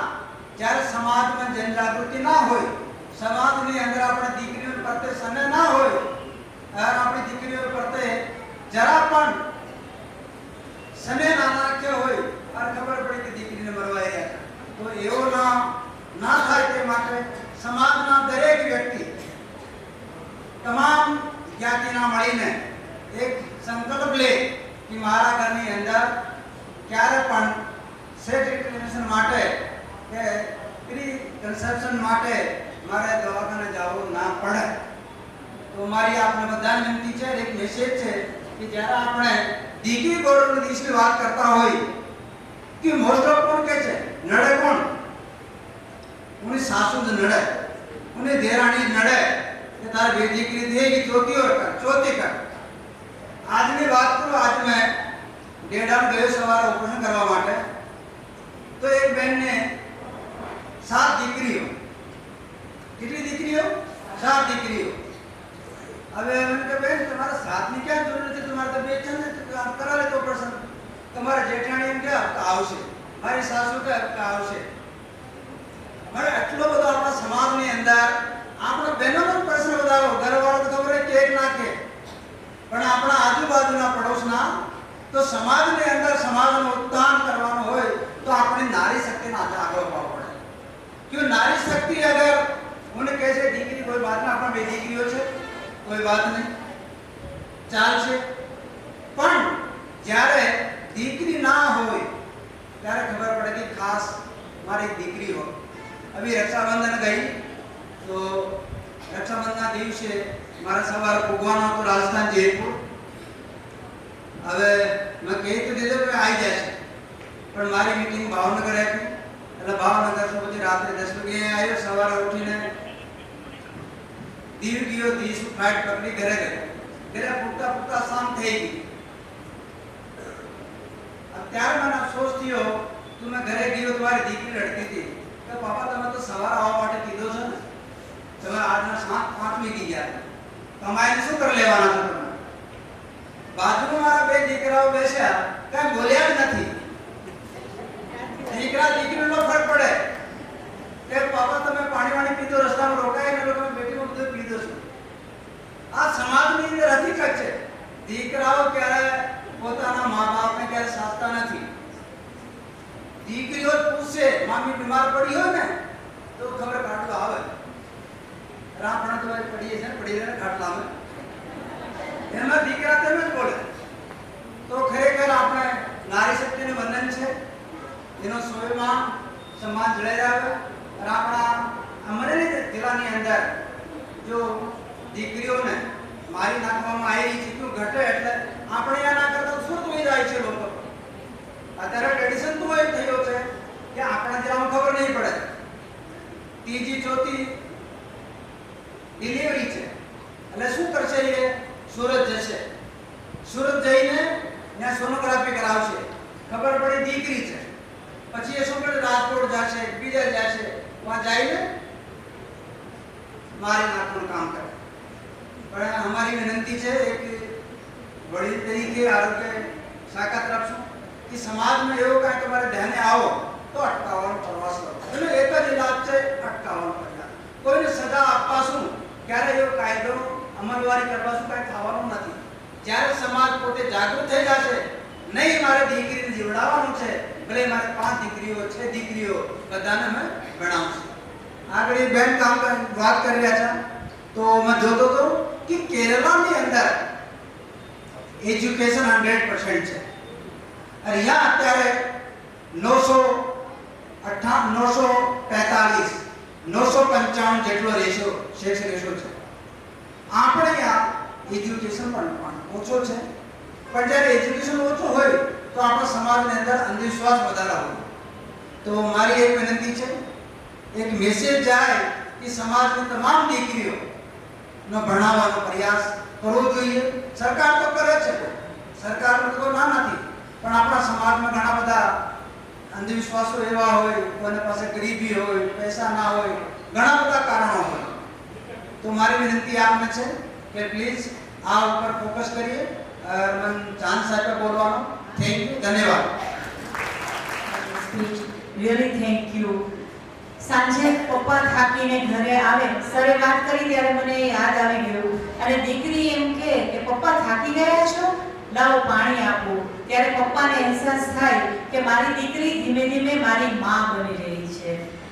જ્યારે સમાજમાં જનજાગૃતિ ના હોય, સમાજની અંદર આપણે દીકરીઓ પ્રત્યે સન્માન ના હોય, આપણી દીકરીઓ પ્રત્યે જરા પણ સમય ના રાખ્યો હોય અને ખબર પડી કે દીકરીને મરવાઈ ગયા તો એવો ના થાય તે માટે સમાજના દરેક વ્યક્તિ તમામ જ્ઞાતિના મળીને એક સંકલ્પ લે કે મારા ઘરની અંદર ક્યારે પણ સેક્સ ઇન્ટરવેન્શન માટે કે પ્રી કન્સેપ્શન માટે મારે દવાખાને જવું ના પડે. તો મારી આપણે બધાને વિનંતી છે, એક મેસેજ છે કે જ્યારે આપણે દીકરી ગૌરવની દિવસની વાત કરતા હોય કે મોસ્ટ ઓફ કોણ કે છે નડે કોણ? ઉની સાસુ જ નડે, ઉની દેરાણી નડે કે તારે બે દીકરી દેगी ચોથી કર. આજની વાત કરું, આજ મેં ડેડામ ગયો સવારે ઓપરેશન કરવા માટે. તો એક બહેનને 7 દીકરીઓ. કેટલી દીકરીઓ? 7 દીકરીઓ. હવે मैंने कहा बहन तुम्हारा 7 ની क्या जरूरत है, तुम्हारे तो 2 चंद करा ले तो ऑपरेशन તમારા જેઠાણી એમ કે આવશે, મારી સાસુ કે આવશે. મારે આટલો બધો આપણા સમાજની અંદર આપણા બહેનોનો પ્રશ્ન વધારો, ઘરવાળો તો ખબર કેક નાખે, પણ આપણા આજુબાજુના પડોશના તો સમાજની અંદર સમાજનું ઉત્થાન કરવાનું હોય તો આપણે નારી શક્તિને આગળ આવવા પડે. જો નારી શક્તિ અગર મને કહે છે દીકરી કોઈ વાત ના, આપણા બે દીકરીઓ છે કોઈ વાત નહીં ચાલશે, પણ જ્યારે દીકરી ના હોય ત્યારે ખબર પડે કે ખાસ મારી દીકરી હોય. અભી રક્ષાબંધન ગઈ તો રક્ષાબંધનના દિવસે મારે સવારે પૂગવાનો હતો રાજસ્થાન જયપુર. હવે મેં કહી તો દીધું કે આવી જશે, પણ મારી મીટિંગ ભાવનગર હતી એટલે ભાવનગર તો પછી રાત્રે 10 વાગે આવ્યો. સવારે ઉઠીને દીવ ગયો, દીવથી ફ્લાઇટ પકડી ઘરે ગયો. ઘરે પૂરતા પૂરતા શામ થઈ ગઈ. અત્યારે મને અફસોસ થયો તો મેં ઘરે ગયો તો મારી દીકરી રડતી હતી કે પાપા તમે તો સવારે આવવા માટે કીધો છો ને, તમે આજના 7:05 વાગી ગયા, કમાઈને શું કરી લેવાના છો તમે? બાજુમાં મારા બે દીકરાઓ બેસ્યા, કઈ બોલ્યા જ નથી. દીકરા દીકરીનો ફરક પડે કે પાપા તમે પાણી પીધો, રસ્તામાં રોકાય ને લોકો બેટીમાં બધું પીધો છો. આ સમાજની અંદર હકીકત છે. દીકરાઓ ક્યારે પોતાના મા બાપને ક્યારે સાચતા નથી. દીકરીઓ પૂછશે મામી બીમાર પડી હોય ને તો ખબર કાઢવા આવે, રાપણા તો પડીએ છે પડી રહે ખાટલામાં, એમાં દીકરા તેમ જ બોલે. તો ખરેખર આપણે નારી શક્તિનું વંદન છે, એનો સ્વયંમાં સમાજ જળાઈ આવે. અને આપણા અમરેલી જિલ્લાની અંદર જો દીકરીઓને મારી નાખવામાં આવી છે તો ઘટે એટલે આપણે અહીંયા ના કરતા શું થઈ જાય છે લોકો. અત્યારે ટ્રેડિશન તો એ થયો છે કે આપણા જિલ્લામાં ખબર નહીં પડે, ત્રીજી ચોથી ડિલિવરી છે એટલે શું કરશે, એ સુરત જશે, સુરત જઈને ત્યાં સોનોગ્રાફી કરાવશે, ખબર પડી દીકરી છે, પછી એ શું કરે રાજકોટ જશે, બીજા જશે, વહાં જઈને મારી નાખવાનું કામ કરે. પણ અમારી વિનંતી છે એક વડીલ તરીકે આરોગ્ય શાખા તરફથી કે સમાજમાં એવું કાંઈ તમારે ધ્યાને આવો તો અટકાવવાનો પ્રવાસ કરો. એનો એક જ ઇલાજ છે, અટકાવવાનો પ્રયાસ. કોઈને સજા આપવા શું, ક્યારે એવો કાયદો અમલવારી કરવા શું કાંઈ થવાનું નથી. જ્યારે સમાજ પોતે જાગૃત થઈ જશે, નહીં મારે દીકરીને જીવડાવવાનું છે, ભલે મારે 5 દીકરીઓ છે, દીકરીઓ બધાને મેં ભણાવશું. આગળ એક બેન વાત કરી રહ્યા છે તો મેં જોતો હતો કે કેરળની અંદર એજ્યુકેશન 100% છે. અહીંયા અત્યારે 945 જેટલો રેશિયો સેક્સ રેશિયો છે. આપણે અહીંયા એજ્યુકેશન પણ ઓછો છે, પણ જ્યારે એજ્યુકેશન ઓછો હોય તો આપણા સમાજની અંદર અંધવિશ્વાસ વધારે હોય. તો મારી એક વિનંતી છે, એક મેસેજ જાય કે સમાજની તમામ દીકરીઓનો ભણાવવાનો પ્રયાસ કરવો જોઈએ. સરકાર તો કરે છે, સરકારનો તો ના નથી, પણ આપણા સમાજમાં ઘણા બધા અંધવિશ્વાસો એવા હોય, કોઈને પાસે ગરીબી હોય, પૈસા ના હોય, ઘણા બધા કારણો હોય. તો મારી વિનંતી આપને છે કે પ્લીઝ આ ઉપર ફોકસ કરીએ. મન ચાંદ સાહેબ બોલવાનો. થેન્ક યુ, ધન્યવાદ. Really thank you. સાંજે પપ્પા થાકીને ઘરે આવે, સરે વાત કરી ત્યારે મને યાદ આવી ગયું, અને દીકરી એમ કે પપ્પા થાકી ગયા છો, લાવો પાણી આપો. ત્યારે પપ્પાને અહેસાસ થાય કે મારી દીકરી ધીમે ધીમે મારી માં બની રહી છે.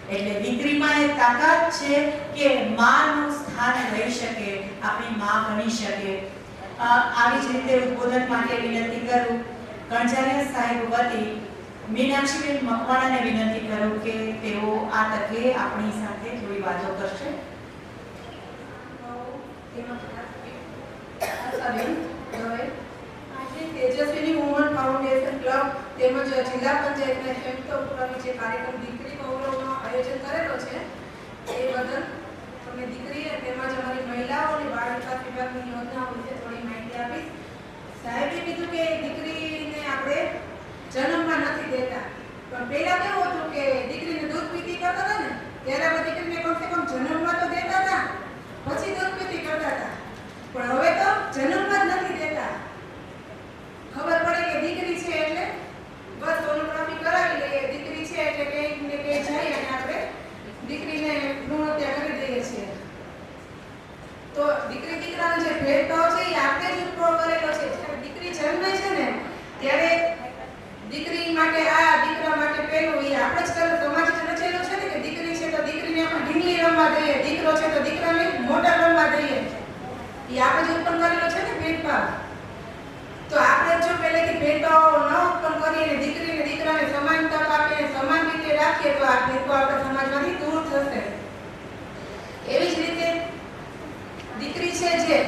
એટલે દીકરીમાં એ તાકાત છે કે માનું સ્થાન લઈ શકે, આપણી માં બની શકે. આવી જ રીતે ઉદ્બોધન માટે વિનંતી કરું કણજારિયા સાહેબ વતી મીનાક્ષીબેન મકવાણાને વિનંતી કરું કે તેઓ આ તકે આપણી સાથે થોડી વાતો કરશે. આજે તેજસ્વીની વુમન ફાઉન્ડેશન ક્લબ તેમજ જિલ્લા પંચાયતના સંયુક્ત ઉપક્રમે જે કાર્યક્રમ દીકરી ગૌરવનો આયોજન કરેલો છે એ બદલ તમને દીકરી તેમજ અમારી મહિલાઓ અને બાળ વિકાસ વિભાગની યોજનાઓ વિશે થોડી માહિતી આપીશ. સાહેબે કીધું કે દીકરીને આપણે જન્મમાં નથી દેતા, પણ પહેલા કેવું હતું કે દીકરીને દૂધ પીતી કરતા હતા ને, ત્યારે આપણે દીકરીને કમસે કમ જન્મમાં તો દેતા હતા, પછી દૂધ પીતી કરતા હતા, પણ હવે તો જન્મમાં જ નથી દેતા. ખબર પડે કે દીકરી છે એટલે દીકરી માટે આ, દીકરા માટે પેલું, એ આપણે જ કરેલું સમાજ જ રચેલું છે ને કે દીકરી છે તો દીકરીને આપણે ઢીંગલી રમવા દઈએ, દીકરો છે તો દીકરાને મોટા રમવા દઈએ. એ આપણે જ ઉત્પન્ન કરેલો છે ને ભેદભાવ. તો આપણે જો પહેલેથી ભેદભાવ ન ઉત્પન્ન કરીએ અને દીકરીને દીકરાને સમાન તક આપીને સમાન રીતે રાખીએ તો આ ભેદભાવ આપણા સમાજમાંથી દૂર થશે. એવી જ રીતે દીકરી છે જે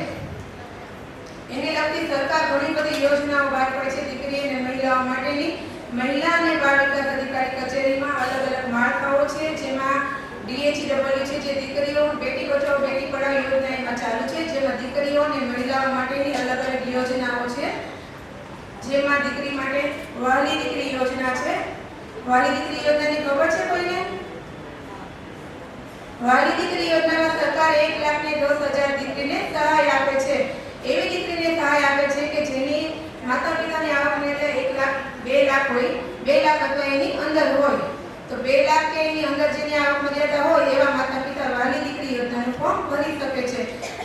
એને લગતી સરકાર ઘણી બધી યોજનાઓ બહાર પાડે છે દીકરી અને મહિલાઓ માટેની. મહિલા અને બાળ વિકાસ અધિકારી કચેરીમાં અલગ અલગ માળખાઓ છે, જેમાં DHW છે જે દીકરીઓ બેટી બચાવો બેટી પઢાઓ યોજના એમાં ચાલુ છે, જેમાં દીકરીઓ અને મહિલાઓ માટેની અલગ અલગ યોજનાઓ છે. જેમાં દીકરી માટે વહાલી દીકરી યોજના છે. વહાલી દીકરી યોજનાની ખબર છે કોઈને? વહાલી દીકરી યોજનામાં સરકાર 1,10,000 દીકરીને સહાય આપે છે. એવી દીકરીને સહાય આપે છે કે જેની માતા પિતાની આવક એટલે 1 લાખ 2 લાખ હોય, 2 લાખ અથવા એની અંદર હોય. તો 2 લાખ કે એની અંદર જેની આવક મર્યાદા હોય એવા માતા પિતા વહાલી દીકરી યોજનાનું ફોર્મ ભરી શકે છે.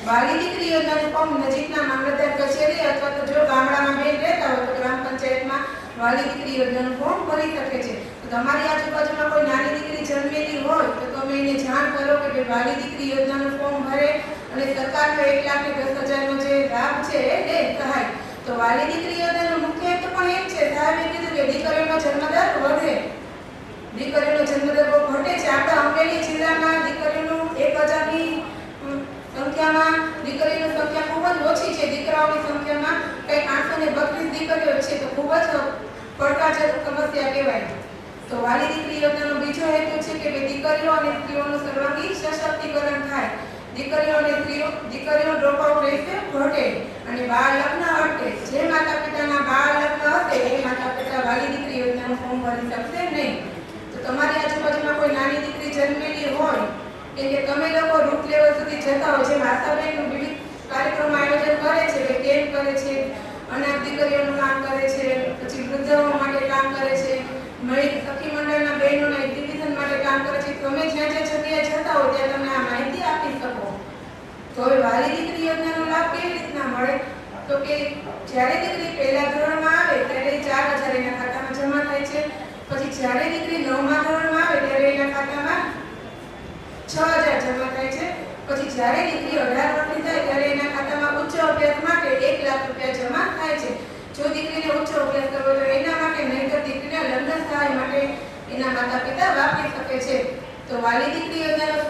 વહાલી દીકરી યોજનાનું ફોર્મ નજીકના મામલતદાર કચેરી અથવા તો જો ગામડામાં બેન રહેતા હોય તો ગ્રામ પંચાયતમાં વહાલી દીકરી યોજનાનું ફોર્મ ભરી શકે છે. તો તમારી આજુબાજુમાં કોઈ નાની દીકરી જન્મેલી હોય તો તમે એને જાણ કરો કે વહાલી દીકરી યોજનાનું ફોર્મ ભરે અને સરકારનો 1,10,000નો જે લાભ છે એ લે સહાય. તો વહાલી દીકરી યોજનાનો મુખ્ય હેતુ પણ એમ છે, સાહેબે કીધું કે દીકરીઓનો જન્મદર વધે, દીકરીઓનો જન્મદર બહુ ઘટે છે. આપણા અમરેલી જિલ્લામાં દીકરીઓનું 1,000ની સંખ્યામાં દીકરીઓની સંખ્યા ખૂબ જ ઓછી છે. દીકરાઓની સંખ્યામાં કંઈક 832 દીકરીઓ છે, તો ખૂબ જ પડકારજનક સમસ્યા કહેવાય. તો વહાલી દીકરી યોજનાનો બીજો હેતુ છે કે દીકરીઓ અને સ્ત્રીઓનું સર્વાંગી સશક્તિકરણ થાય. દીકરીઓ ડ્રોપઆઉટ રહેશે ઘટે અને બાળ લગ્ન અટકે. જે માતા પિતાના બાળ લગ્ન હશે એ માતા પિતા વહાલી દીકરી યોજનાનું ફોર્મ ભરી શકશે નહીં. તો તમારી આજુબાજુમાં કોઈ નાની દીકરી જન્મેલી હોય કે તમે લોકો રૂટ લેવલ સુધી જતા હોય, જેમ આશાબેન વિવિધ કાર્યક્રમો આયોજન કરે છે, કેમ્પ કરે છે, અનાથ દીકરીઓનું કામ કરે છે, પછી વૃદ્ધાઓ માટે કામ કરે છે, સખી મંડળના બહેનોના એક્ટિવિઝન માટે કામ કરે છે. તમે જ્યાં જગ્યાએ જતા હોય ત્યાં તમે આ માહિતી આપી શકો. તો હવે વહાલી દીકરી યોજનાનો લાભ કેવી રીતના મળે? તો કે જ્યારે દીકરી પહેલા ધોરણમાં આવે ત્યારે 4,000 એના ખાતામાં જમા થાય છે. પછી જ્યારે દીકરી 9મા ધોરણમાં આવે ત્યારે એના ખાતામાં 6,000 જમા થાય છે. પછી જ્યારે દીકરી 18 વર્ષની થાય ત્યારે એના ખાતામાં ઉચ્ચ અભ્યાસ માટે 1 લાખ રૂપિયા જમા થાય છે. જો દીકરીને ઉચ્ચ અભ્યાસ કરવો તો એના માટે નહીંતર દીકરીના લગ્ન સહાય માટે એના માતા પિતા વાપરી શકે છે. તો વહાલી દીકરી યોજનાનો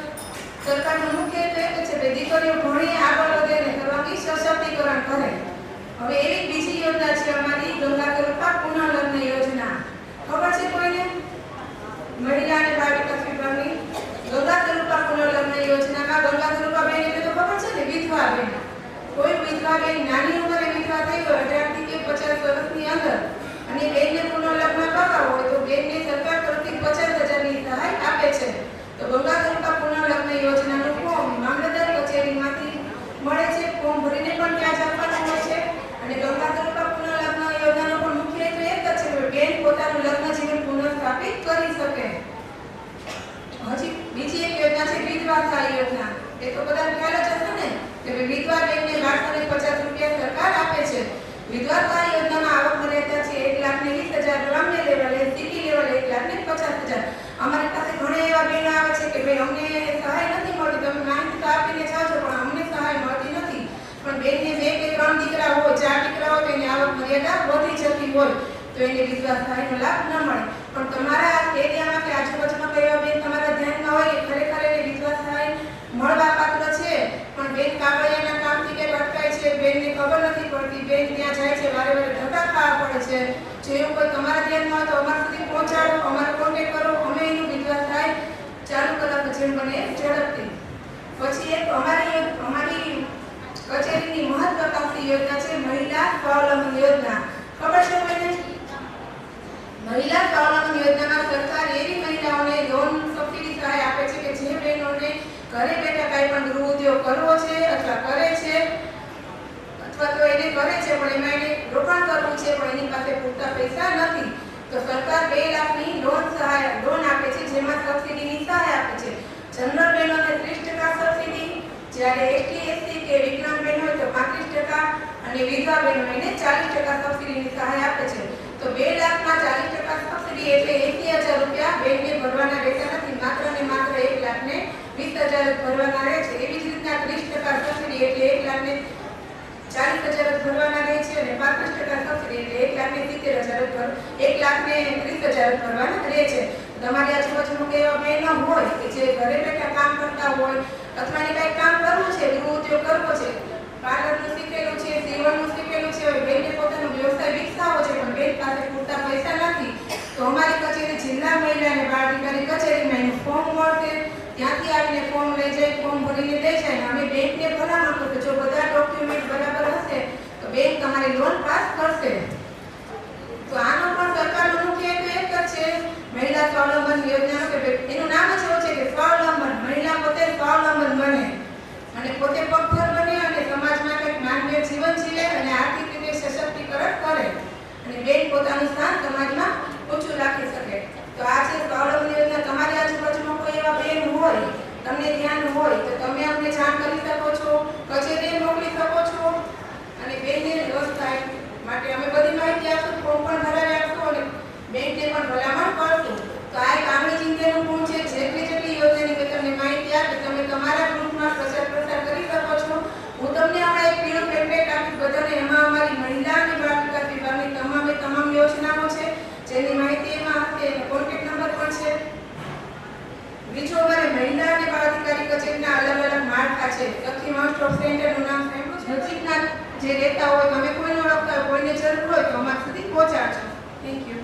સરકારનો મુખ્ય હેતુ એ છે કે દીકરીઓ ભણી આગળ વધે અને સર્વાંગી સશક્તિકરણ કરે. હવે એવી બીજી યોજના છે અમારી ગંગા કૃપા પુનઃલગ્ન યોજના. ખબર છે કોઈને? મહિલા અને બાળ વિકાસ વિભાગની ગંગા કૃપા પુનઃલગ્ન યોજનામાં ગંગા કૃપા બેન એટલે તો ખબર છે ને, વિધવા બેન. કોઈ વિધવા બેન નાની ઉંમરે વિધવા થઈ હોય 18 થી 50 વર્ષની અંદર અને બેનને પુનઃલગ્ન કરવા હોય તો બેનને સરકાર તરફથી 50,000ની સહાય આપે છે. તો ગંગા કૃપા પુનઃલગ્ન યોજનાનું ફોર્મ મામલતદાર કચેરીમાંથી મળે છે. ફોર્મ ભરીને પણ ત્યાં જવાનું હોય છે. અને ગંગા કૃપા પુનઃલગ્ન યોજનાનો પણ મુખ્ય હેતુ એક જ છે કે બેન પોતાનું લગ્ન જીવન પુનઃસ્થાપિત કરી શકે. હજી બીજી એક યોજના છે વિધવા સહાય યોજના. એ તો બધા ખ્યાલ જ હશે ને કે વિધવા બેનને 1250 રૂપિયા સરકાર આપે છે. વિધવા સહાય યોજનામાં આવક મર્યાદા છે 1,20,000 ગ્રામ્ય લેવલે, સિટી લેવલે 1,50,000. અમારી પાસે ઘણા એવા બહેનો આવે છે કે ભાઈ અમને સહાય નથી મળતી, તમે માહિતી તો આપીને જાઓ છો પણ અમને સહાય મળતી નથી. પણ બેનને 2 કે 3 દીકરા હોય, 4 દીકરા હોય તો એની આવક મર્યાદા વધી જતી હોય તો એને વિધવા સહાયનો લાભ ન મળે. પણ તમારા એરિયામાં કે આજુબાજુમાં કોઈ એવા બેન તમારા ધ્યાનમાં હોય કે ખરેખર એને વિધવા સહાય મળવા પાત્ર છે પણ બેન કાગળિયાના કામથી કે અટકાય છે, બેનને ખબર નથી પડતી, બેન ત્યાં જાય છે વારે વારે ધક્કા ખાવા પડે છે. જો એવું કોઈ તમારા ધ્યાનમાં હોય તો અમારા સુધી પહોંચાડો, અમારો કોન્ટેક્ટ કરો, અમે એનું વિધવા સહાય ચાલુ કરાવો જેમ બને ઝડપથી. પછી એક અમારી કચેરીની મહત્વાકાંક્ષી યોજના છે મહિલા સ્વાવલંબન યોજના. ખબર છે કોઈને? મહિલા સ્વાવલંબન યોજનામાં સરકાર એવી મહિલાઓને લોન સબસિડી સહાય આપે છે કે જે બહેનોને ઘરે બેઠા કાંઈ પણ ગૃહ ઉદ્યોગ કરવો છે અથવા કરે છે અથવા તો એને કરે છે પણ એમાં એને રોકાણ કરવું છે પણ એની પાસે પૂરતા પૈસા નથી તો સરકાર 2 લાખની લોન આપે છે, જેમાં સબસિડીની સહાય આપે છે. જનરલ બહેનોને 30% સબસિડી, જ્યારે એસટી એસસી કે વિકલાંગ બહેન હોય તો 35% અને વિધવા બહેનો એને 40% સબસિડીની સહાય આપે છે. તો 2 લાખમાં 40% 40,000 જ ભરવાના રહે છે અને 35% સબસિડી એટલે 1,70,000 1,30,000 જ ભરવાના રહે છે. તમારી આજુબાજુમાં કોઈ એવા બહેનો હોય કે જે ઘરે બેઠા કામ કરતા હોય અથવા ને કંઈક કામ કરવું છે, ગૃહ ઉદ્યોગ કરવો છે, પાર્લરનું શીખેલું છે, સીવણનું શીખેલું છે, બેનને પોતાનો વ્યવસાય વિકસાવવો છે પણ બેન પાસે પૂરતા પૈસા નથી, તો અમારી કચેરી જિલ્લા મહિલા અને બાળ અધિકારી કચેરીમાં એનું ફોર્મ મળશે. ત્યાંથી આવીને ફોર્મ લઈ જાય, ફોર્મ ભરીને લઈ જાય. અમે બેંકને ભલામણ કરું કે જો બધા ડોક્યુમેન્ટ બરાબર હશે તો બેંક તમારી લોન પાસ કરશે. તો આનો પણ સરકારનો મુખ્ય હેતુ એક જ છે, મહિલા સ્વાવલંબન યોજનાનો, કે એનું નામ જ એવું છે કે સ્વાવલંબન, મહિલા પોતે સ્વાવલંબન બને અને પોતે પગભર બને અને સમાજમાં કંઈક માનવીય જીવન જીવે અને આર્થિક રીતે સશક્તિકરણ કરે અને બેન પોતાનું સ્થાન સમાજમાં ઊંચું રાખી શકે. તો આ છે સ્વાવલંબન યોજના. તમારી આજુબાજુમાં કોઈ એવા બેન હોય, તમને ધ્યાન હોય તો તમે અમને જાણ કરી શકો છો, કચેરીએ મોકલી શકો છો અને બેનને લોસ થાય માટે અમે બધી માહિતી આપશું, ફોર્મ પણ ભરાવી આપશું અને બેંકને પણ ભલામણ કરશું. તો આ એક આંગળી ચિંતાનું પૂર્ણ છે. જેટલી યોજનાની મેં તમને માહિતી આપી તમે તમારા ગ્રુપમાં પ્રચાર પ્રસાર કરી શકો છો. હું તમને હમણાં એક પીળું પેમ્પલેટ આપીશ બધાને. એમાં અમારી મહિલા અને બાળ વિકાસ વિભાગની તમામ યોજનાઓ છે જેની માહિતી એમાં હશે, એનો કોન્ટેક્ટ નંબર પણ છે. બીજું અમારે મહિલા અને બાળ અધિકારી કચેરીના અલગ અલગ માળખા છે. સખી વન સ્ટોપ સેન્ટરનું નામ સાંભળ્યું છે? નજીકના જે રહેતા હોય, તમે કોઈને ઓળખતા હોય, કોઈને જરૂર હોય તો અમારા સુધી પહોંચાડજો. Thank you.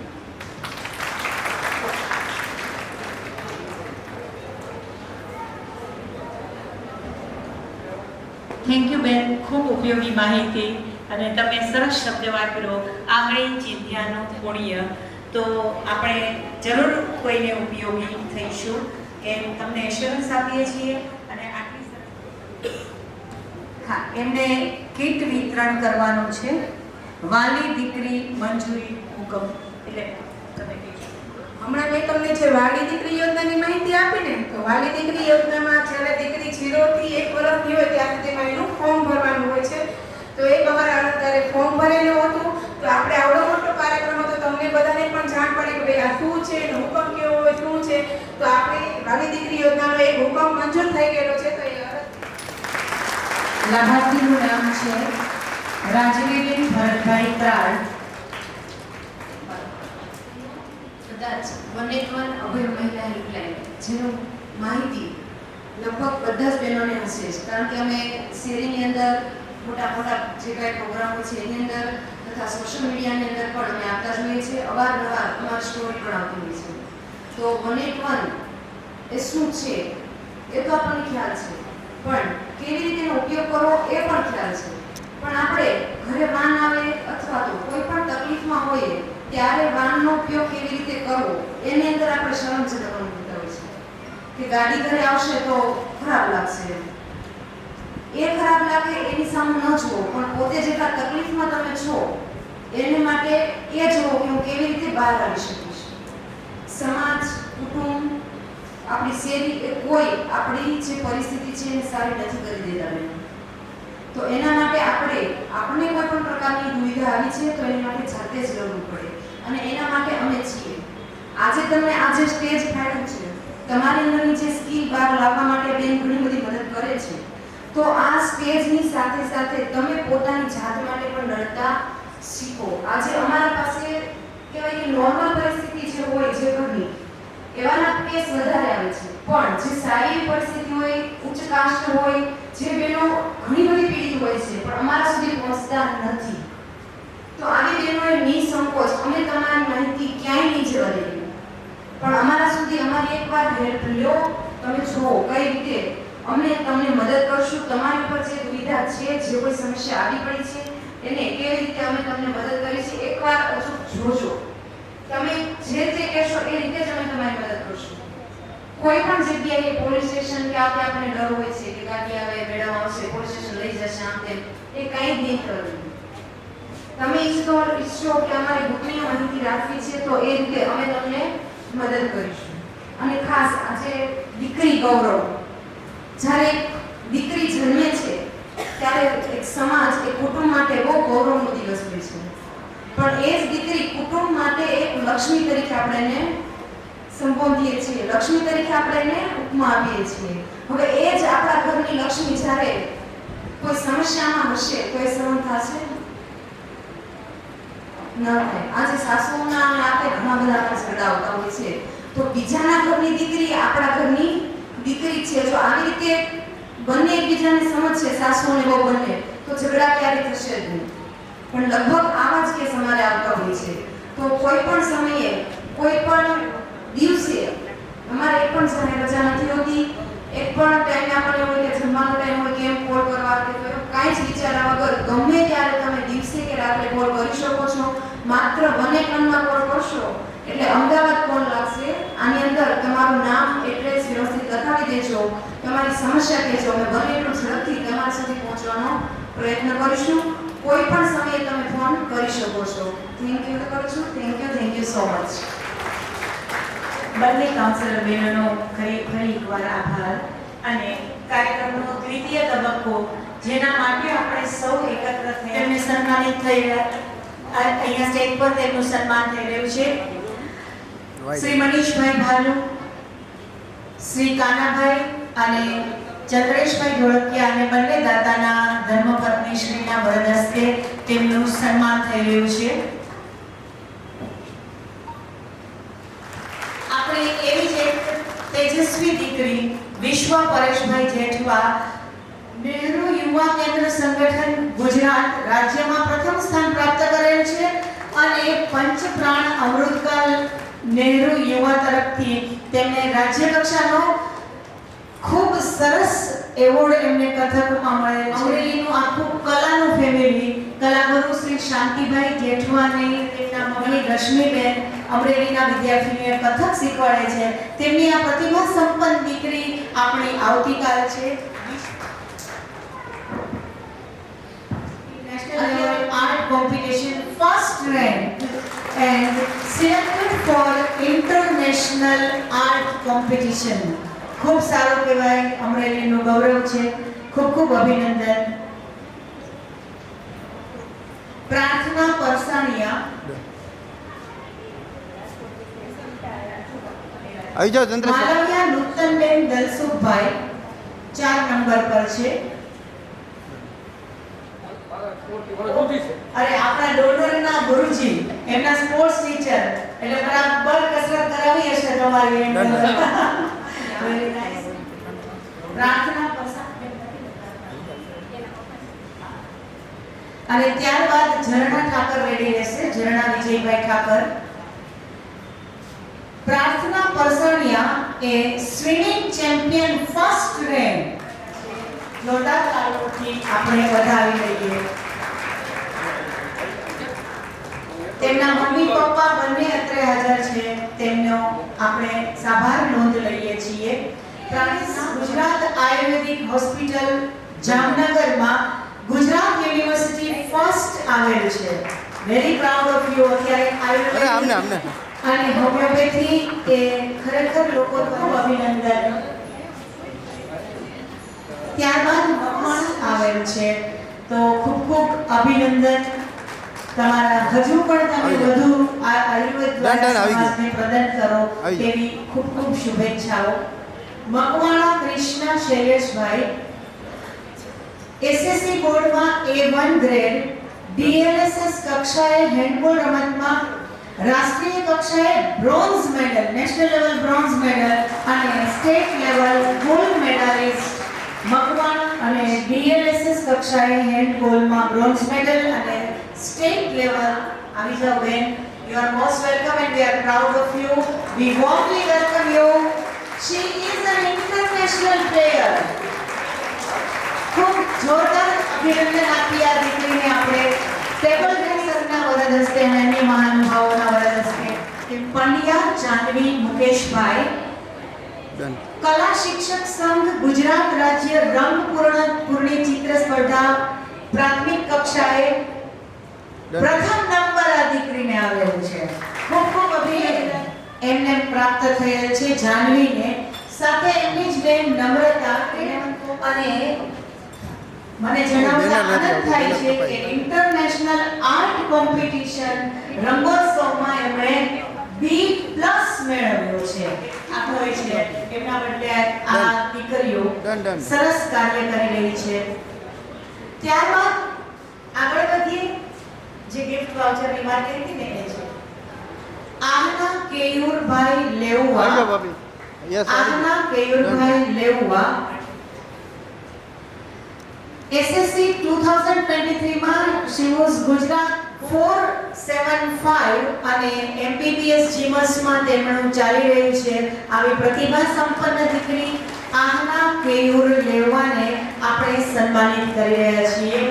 થેન્ક યુ બેન, ખૂબ ઉપયોગી માહિતી અને તમે સરસ શબ્દ વાપર્યો, આંગળી ચિંધ્યાનું પુણ્ય. તો આપણે જરૂર કોઈને ઉપયોગી થઈશું એમ તમને એશ્યોરન્સ આપીએ છીએ. અને આટલી હા, એમને કીટ વિતરણ કરવાનું છે. વાલી દીકરી મંજૂરી હુકમ, એટલે તમે હમણાં મેં તમને જે વાલી દીકરી યોજનાની માહિતી આપી ને, તો વાલી દીકરી યોજનામાં જ્યારે દીકરી 0 થી 1 વર્ષની હોય ત્યાં સુધીમાં એનું ફોર્મ ભરવાનું હોય છે. તો એક અમારા અત્યારે ફોર્મ ભરેલું હતું, તો આપણે આવડો મોટો કાર્યક્રમ હતો, તમને બધાને પણ જાણ પડી કે ભાઈ આ શું છે, એનો હુકમ કેવો હોય, શું છે. તો આપણે વાલી દીકરી યોજનાનો એક હુકમ મંજૂર થઈ ગયેલો છે. તો એ લાભાર્થીનું નામ છે રાજવીબેન ભરતભાઈ પ્રાણ. કદાચ 181 અભય મહિલા હેલ્પલાઇન, જેનું માહિતી લગભગ બધા જ બહેનોને હશે જ, કારણ કે અમે શેરીની અંદર મોટા જે કાંઈ પ્રોગ્રામો છે એની અંદર તથા સોશિયલ મીડિયાની અંદર પણ અમે આપતા જોઈએ છીએ. અવારનવાર અમારી સ્ટોરી પણ આવતી હોય છે. તો 181 એ શું છે એ તો આપણને ખ્યાલ છે, પણ કેવી રીતે એનો ઉપયોગ કરવો એ પણ ખ્યાલ છે. પણ આપણે ઘરે વાન આવે અથવા તો કોઈ પણ તકલીફમાં હોઈએ ત્યારે વાનનો ઉપયોગ કેવી રીતે કરવો એની અંદર આપણે શરમજનક અનુભવતા હોય છે કે ગાડી ઘરે આવશે તો ખરાબ લાગશે. એ ખરાબ લાગે એની સામે ન જુઓ, પણ પોતે જેટલા તકલીફમાં તમે છો એને માટે એ જુઓ કે હું કેવી રીતે બહાર આવી શકીશ. સમાજ, કુટુંબ, આપણી શેરી એ કોઈ આપણી જે પરિસ્થિતિ છે એને સારી નથી કરી દેતા બેન. તો એના માટે આપણને કોઈ પણ પ્રકારની દુવિધા આવી છે તો એના માટે જાતે જ લડવું પડે અને એના માટે અમે છીએ. આજે તમે આજે સ્ટેજ ફાડ્યું છે, તમારી અંદરની જે સ્કિલ બહાર લાવવા માટે બેન ઘણી બધી મદદ કરે છે. તો આ સ્ટેજની સાથે સાથે તમે પોતાની જાત માટે પણ લડતા શીખો. આજે અમારા પાસે કહેવાય કે નોર્મલ પરિસ્થિતિ જે હોય જે ઘરની એવાના કેસ વધારે આવે છે, પણ જે સારી પરિસ્થિતિ હોય, ઉચ્ચ કાસ્ટ હોય, જે બહેનો ઘણી બધી પીડિત હોય છે પણ અમારા સુધી પહોંચતા નથી, તો આવી બહેનોએ નિસંકોચ અમે તમારી માહિતી ક્યાંય નહીં જવા દઈએ, પણ અમારા સુધી અમારી એકવાર હેલ્પ લો. તમે જુઓ કઈ રીતે અમે તમને મદદ કરશું. તમારી ઉપર જે દુવિધા છે, જે કોઈ સમસ્યા આવી પડી છે એને કેવી રીતે અમે તમને મદદ કરી છે એકવાર અચૂક જોજો. તમે જે કહેશો એ રીતે જ અમે તમારી મદદ કરશું. કોઈ પણ જગ્યાએ પોલીસ સ્ટેશન કે આપણે આપણને ડર હોય છે કે ગાડી આવે, મેડમ આવશે, પોલીસ સ્ટેશન લઈ જશે, આમ તેમ, એ કંઈ જ નહીં કરવું. તમે ઈચ્છો કે અમારી ગુપ્તની માહિતી રાખવી છે તો એ રીતે અમે તમને મદદ કરીશું. અને ખાસ આજે દીકરી ગૌરવ, જ્યારે દીકરી જન્મે છે ત્યારે એક સમાજ, એક કુટુંબ માટે બહુ ગૌરવનો દિવસ હોય છે, પણ એ જ દીકરી કુટુંબ માટે એક લક્ષ્મી તરીકે આપણે એને સંબોધીએ છીએ, લક્ષ્મી તરીકે આપણે એને ઉપમા આપીએ છીએ. હવે એ જ આપણા ઘરની લક્ષ્મી જ્યારે કોઈ સમસ્યામાં હશે તો એ સહન થશે ન થાય. આજે સાસુઓના અને આપણે ઘણા બધા ઝઘડા આવતા હોય છે, તો બીજાના ઘરની દીકરી આપણા ઘરની દીકરી છે. જો આવી રીતે બંને એકબીજાને સમજશે, સાસુ અને વહુ બંને, તો ઝઘડા ક્યારેય થશે જ નહીં. પણ લગભગ આવા જ કેસ અમારે આવતા હોય છે. તો કોઈ પણ સમયે, કોઈ પણ દિવસે અમારે એક પણ સમય રજા નથી હોતી. એક પણ ટાઈમે આપણને હોય કે જમવાનો ટાઈમ હોય કેમ કોલ કરવા કે કાંઈ જ વિચાર્યા વગર ગમે ત્યારે તમે દિવસે કે રાત્રે કોલ કરી શકો છો. માત્ર 1-1 કોલ કરશો એટલે અમદાવાદ કોલ લાગશે. આની અંદર તમારું નામ, એડ્રેસ વ્યવસ્થિત લખાવી દેજો, તમારી સમસ્યા કહેજો, અમે બને એટલું ઝડપથી તમારા સુધી પહોંચવાનો પ્રયત્ન કરીશું. કોઈ પણ સમયે તમે ફોન કરી શકો છો. થેન્ક યુ કરું છું. Thank you so much. બંને કાઉન્સિલર બહેનોનો ફરી એકવાર આભાર. અને કાર્યક્રમનો દ્વિતીય તબક્કો જેના માટે આપણે સૌ એકત્ર થયા તેમને સન્માનિત થઈ રહ્યા, અહીંયા સ્ટેજ પર તેમનું સન્માન થઈ રહ્યું છે. શ્રી મનીષભાઈ ભાલુ, શ્રી કાનાભાઈ અને ચંદ્રેશભાઈ ધોળકિયા અને બંને દાતાના ધર્મપત્ની શ્રીના વરદ હસ્તે તેમનું સન્માન થઈ રહ્યું છે. આપણે એવી જ એક તેજસ્વી દીકરી વિશ્વ પરેશભાઈ જેઠવા, નહેરુ યુવા કેન્દ્ર સંગઠન ગુજરાત રાજ્યમાં પ્રથમ સ્થાન પ્રાપ્ત કરેલ છે અને પંચપ્રાણ અમૃતકાલ નહેરુ યુવા તરફથી તેમને રાજ્ય કક્ષાનો ખૂબ સરસ એવોર્ડ એમને કથકમાં મળેલ છે. અમરેલીનું આખું કલાનું ફેમિલી, કલાગુરુ શ્રી શાંતિભાઈ જેઠવાની તેમના મમ્મી રશ્મિબેન અમરેલીના વિદ્યાર્થીઓને કથક શીખવાડે છે. તેમની આ પ્રતિભા સંપન્ન દીકરી આપણી આવતીકાલ છે. National Art Competition first rank and selected for International Art Competition. ખૂબ સારું કહેવાય, અમરેલીનું ગૌરવ છે. ખૂબ ખૂબ અભિનંદન. પ્રાર્થના પરસાણીયા આવી જાઓ ચંદ્રેશ. માલવિયા નૂતનબેન દલસુખભાઈ 4 નંબર પર છે. અરે આપણા ડોનરના ગુરુજી, એમના સ્પોર્ટ્સ ટીચર, એટલે બરાબર કસરત કરાવી હશે તમારી. Am very nice. પ્રાર્થના અને ત્યારબાદ ઝરણા ઠાકર રેડી રહેશે. ઝરણા વિજયભાઈ ઠાકર. પ્રાર્થના પરસણિયા એ સ્વિમિંગ ચેમ્પિયન ફર્સ્ટ રેન્ક. જોરદાર તાળીઓથી આપણે વધાવી લઈએ. તેમના મમ્મી પપ્પા બંને અત્રે હાજર છે, તેમનો આપણે આભાર નોંધ લઈએ છીએ. ગુજરાત આયુર્વેદિક હોસ્પિટલ જામનગરમાં ગુજરાત યુનિવર્સિટી ફર્સ્ટ આવેલ છે. Very proud of you. અત્યારે આયુર્વેદ અને હોમિયોપેથી એ ખરેખર લોકો ખૂબ અભિનંદન. ત્યારબાદ મકવાણ આવેલ છે, તો ખૂબ ખૂબ અભિનંદન. તમારા હજુ પણ તમે વધુ આ આયુર્વેદ દ્વારા સમાજને પ્રદાન કરો તેવી ખૂબ ખૂબ શુભેચ્છાઓ. મકવાણા કૃષ્ણ શૈલેષભાઈ એસએસસી બોર્ડમાં A1 ગ્રેડ, DLSS કક્ષાએ હેન્ડબોલ રમતમાં રાષ્ટ્રીય કક્ષાએ bronze medal, national level bronze medal અને state level gold medalist Makwana. અને DLSS કક્ષાએ હેન્ડબોલમાં બ્રોન્ઝ મેડલ અને સ્ટેટ લેવલ આવી જાવ બેન. You are most welcome and we are proud of you. We warmly welcome you. She is an international player. ખૂબ જોરદાર અભિનંદન આપી આ દીકરીને આપણે ટેબલ ટેનિસના વરદ હસ્તે અને અન્ય મહાનુભાવોના વરદ હસ્તે. પંડ્યા જાનવી મુકેશભાઈ, કલા શિક્ષક સંઘ ગુજરાત રાજ્ય રંગપૂર્ણી ચિત્ર સ્પર્ધા પ્રાથમિક કક્ષાએ પ્રથમ નંબર આ દીકરીને આવેલું છે. ખૂબ ખૂબ અભિનંદન એમને પ્રાપ્ત થયેલ છે જાનવીને. સાથે એમની જ બેન નમ્રતા અને મને જણાવતા આનંદ થાય છે કે ઇન્ટરનેશનલ આર્ટ કોમ્પિટિશન રંગોત્સવમાં એમણે B+ મેળવ્યો છે. આ હોય છે એમના બદલે આ દીકરીઓ સરસ કાર્ય કરી રહી છે. ત્યારબાદ આગળ વધીએ. જે ગિફ્ટ વાઉચરની વાત કરી હતી ને એ છે આહના કેયુરભાઈ લેઉવા. આહના કેયુરભાઈ લેઉવા SSC 2023 માં she was ગુજરાત 475 અને MBBS જીમસ માં તેમનું ચાલી રહ્યું છે. આવી પ્રતિભા સંપન્ન દીકરી આહના કેયુર લેવાને આપણે સન્માનિત કરી રહ્યા છીએ.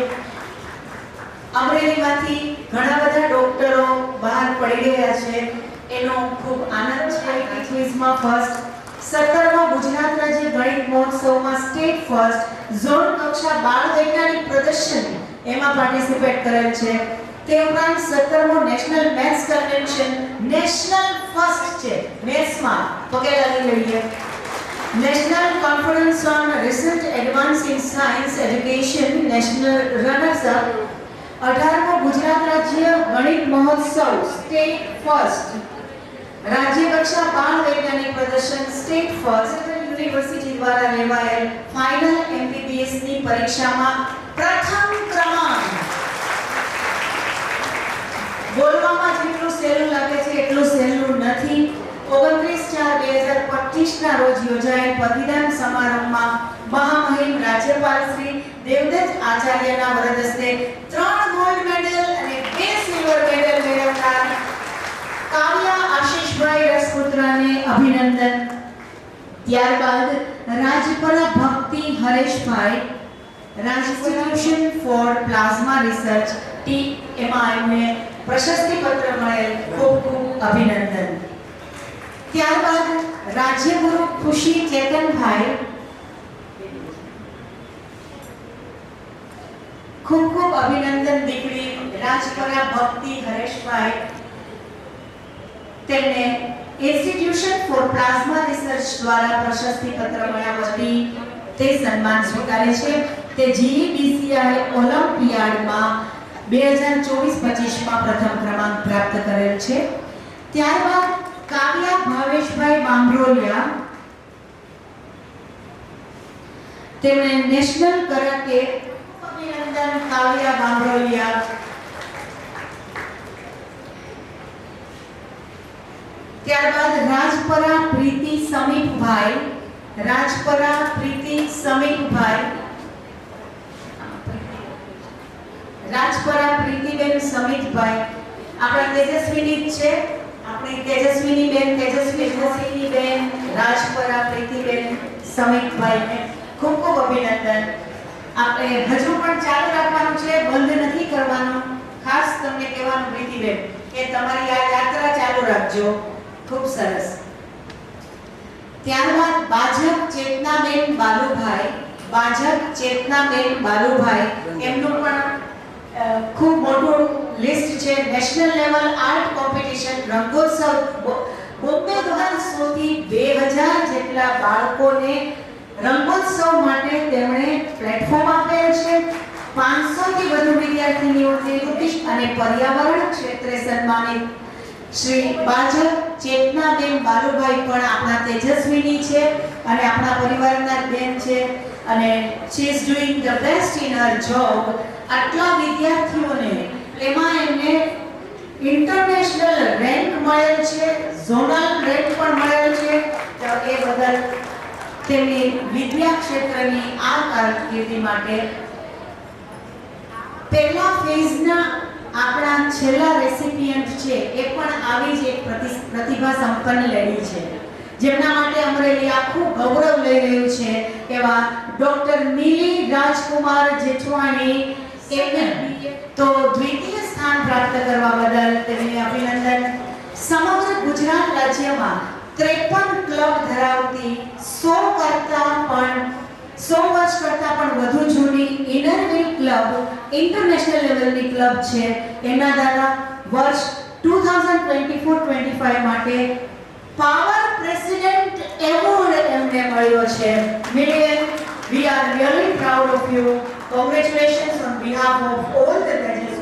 અમરેલીમાંથી ઘણા બધા ડોક્ટરો બહાર પડી રહ્યા છે, એનો ખૂબ આનંદ છે. ક્વિઝમાં ફર્સ્ટ, 17મા ગુજરાત રાજ્ય ગણિત મહોત્સવમાં સ્ટેટ ફર્સ્ટ, ઝોન કક્ષા બાળ વૈજ્ઞાનિક પ્રદર્શન એમાં પાર્ટિસિપેટ કરેલ છે. તે ઉપરાંત 17મો national maths convention national first છે મેથ્સમાં, પગે લાગી લઈએ. National conference on research advance in science education national runners up. 18મો ગુજરાત રાજ્ય ગણિત મહોત્સવ સ્ટેટ ફર્સ્ટ, રાજ્ય કક્ષા બાળ વૈજ્ઞાનિક પ્રદર્શન સ્ટેટ ફર્સ્ટ. યુનિવર્સિટી દ્વારા લેવાયેલ ફાઇનલ MBBS ની પરીક્ષામાં પ્રથમ ક્રમાંક. બોલવામાં જેટલું સહેલું લાગે છે એટલું સહેલું નથી. 29/4/2025 ના રોજ યોજાયેલ પદવીદાન સમારંભમાં મહામહિમ રાજ્યપાલ શ્રી દેવદત્ત આચાર્યના વરદ હસ્તે 3 ગોલ્ડ મેડલ અને 2 સિલ્વર મેડલ મેળવનાર કાવ્યા આશીષભાઈ રસપુત્રાને અભિનંદન. ત્યારબાદ Rajpara Bhakti Hareshbhai, institution for plasma research એમાં એમને પ્રશસ્તિ પત્ર મળેલ, ખૂબ ખૂબ અભિનંદન. ત્યારબાદ રાજ્યગુરુ ખુશી ચેતનભાઈ, ખૂબ ખૂબ અભિનંદન દીકરી રાજપરા ભક્તિ હરેશભાઈ. તેમને ઇન્સ્ટિટ્યુશન ફોર પ્લાઝમા રિસર્ચ દ્વારા પ્રશસ્તિ પત્ર મળ્યા પછી તે સન્માન સ્વીકારે છે. તે GEBCI ઓલિમ્પિયાડમાં 2024-25 માં પ્રથમ ક્રમાંક પ્રાપ્ત કરેલ છે. ત્યારબાદ કાવ્યા ભાવેશભાઈ બાંભરોલિયા, તેમણે નેશનલ કરાટે. અભિનંદન કાવ્યા બાંભરોલિયા. ત્યારબાદ રાજપરા પ્રીતિ સમીપભાઈ, રાજપરા પ્રીતિ સમીપભાઈ, રાજપરા પ્રીતિબેન સમીપભાઈ આપણા તેજસ્વીની જ છે. આપણી તેજસ્વીની બેન રાજપરા પ્રીતિબેન સમીપભાઈને ખૂબ ખૂબ અભિનંદન. આપણે હજુ પણ ચાલુ રાખવાનું છે, બંધ નથી કરવાનું. ખાસ તમને કહેવાનું પ્રીતિબેન કે તમારી આ યાત્રા ચાલુ રાખજો. ખૂબ સરસ. ત્યારબાદ ભાજપ ચેતનાબેન બાલુભાઈ, ભાજપ ચેતનાબેન બાલુભાઈ, એમનું પણ ખૂબ મોટું લિસ્ટ છે. National level art competition Rangotsav Bombay દ્વારા 100 થી 2000 જેટલા બાળકોને રંગોત્સવ માટે તેમણે પ્લેટફોર્મ આપેલ છે. 500 થી વધુ વિદ્યાર્થીનીઓને અને પર્યાવરણ ક્ષેત્રે સન્માનિત શ્રી ભાજપ ચેતનાબેન બાલુભાઈ પણ આપણા તેજસ્વીની છે અને આપણા પરિવારના બેન છે અને she is doing the best in her job. આટલા વિદ્યાર્થીઓને એમાં એમને ઇન્ટરનેશનલ રેન્ક મળેલ છે, ઝોનલ રેન્ક પણ મળેલ છે. તો એ બદલ તેમની વિદ્યા ક્ષેત્રની આ કારકિર્દી માટે પહેલા ફેઝના આપણા છેલ્લા રેસિપિયન્ટ છે એ પણ આવી જ એક પ્રતિભા સંપન્ન લેડી છે, જેમના માટે અમરેલી આખું ગૌરવ લઈ રહ્યું છે. એવા ડોક્ટર નીલી રાજકુમાર જેઠવાણી, એમને તો દ્વિતીય સ્થાન પ્રાપ્ત કરવા બદલ તેમને અભિનંદન. સમગ્ર ગુજરાત રાજ્યમાં 53 ક્લબ ધરાવતી 100 વર્ષ કરતા પણ વધુ જૂની ઇનરવ્હીલ ક્લબ ઇન્ટરનેશનલ લેવલની ક્લબ છે. એના દ્વારા વર્ષ 2024-25 માટે પાવર પ્રેસિડેન્ટ એવોર્ડ એમને મળ્યો છે. Million, we are really proud of you. Congratulations on behalf of all the judges.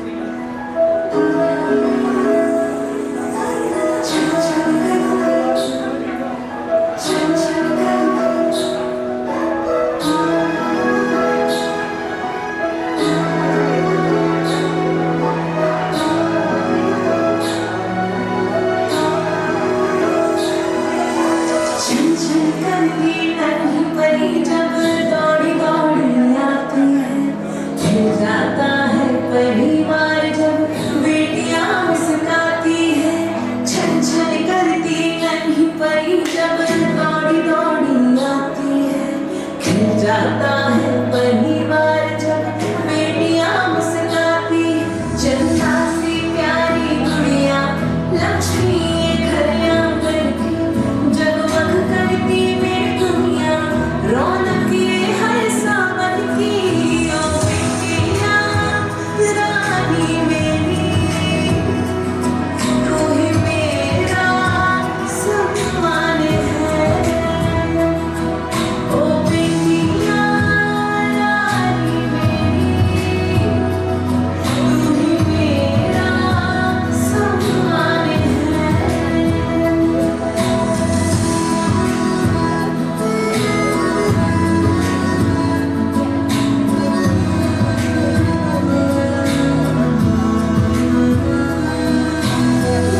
आता है पहली बार जब बेटियां मुस्कुराती, जनता से प्यारी गुड़िया लक्ष्मी ये घर आंगन की जगमग करती मेरी दुनिया, रौनक ये हर सावन की। ओ बेटियां रानी मेरी, तू ही मेरा सम्मान है। ओ बेटियां रानी मेरी, तू ही मेरा सम्मान है।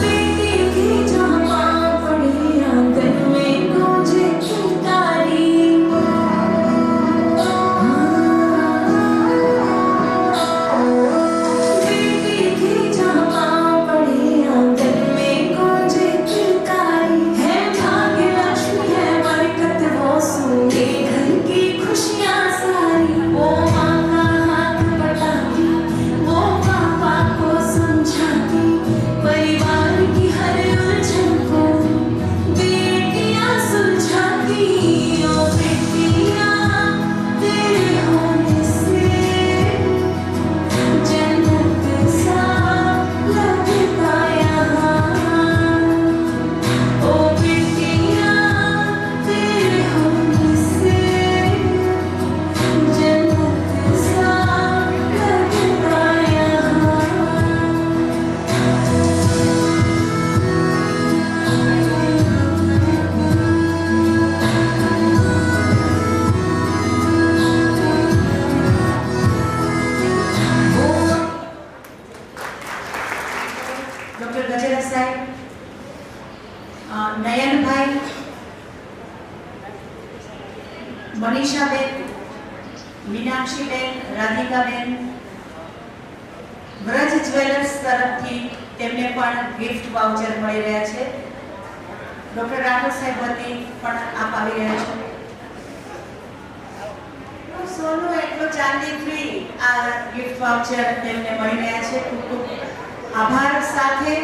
बेटी की जहाँ पाँव पड़े आंगन में गूंजे किलकारी, बेटी की जहाँ पाँव पड़े आंगन में गूंजे किलकारी, है भाग्य लक्ष्मी है बरकत वो सूंघे घर की खुशियाँ सारी। वो माँ का हाथ पटाती, वो पापा को समझाती, परिवार की हर उलझन को बेटियां सुलझाती। ओ बेटियां तेरे होने से जन्नत सा लगता यहाँ। ओ बेटियां तेरे होने से जन्नत सा लगता यहाँ। ડોક્ટર ગજેરા સાહેબ, નયનભાઈ, મનીષાબેન, મીનાક્ષીબેન, રાધિકાબેન, વ્રજ જ્વેલર્સ તરફથી તેમને પણ ગિફ્ટ વાઉચર મળી રહ્યા છે. ડોક્ટર રાઠોડ સાહેબ વતી પણ આપ આવી રહ્યા છો. સોનું એટલો ચાંદી ફ્રી આ ગિફ્ટ વાઉચર તેમને મળી રહ્યા છે. ખૂબ ખૂબ આભાર. સાથે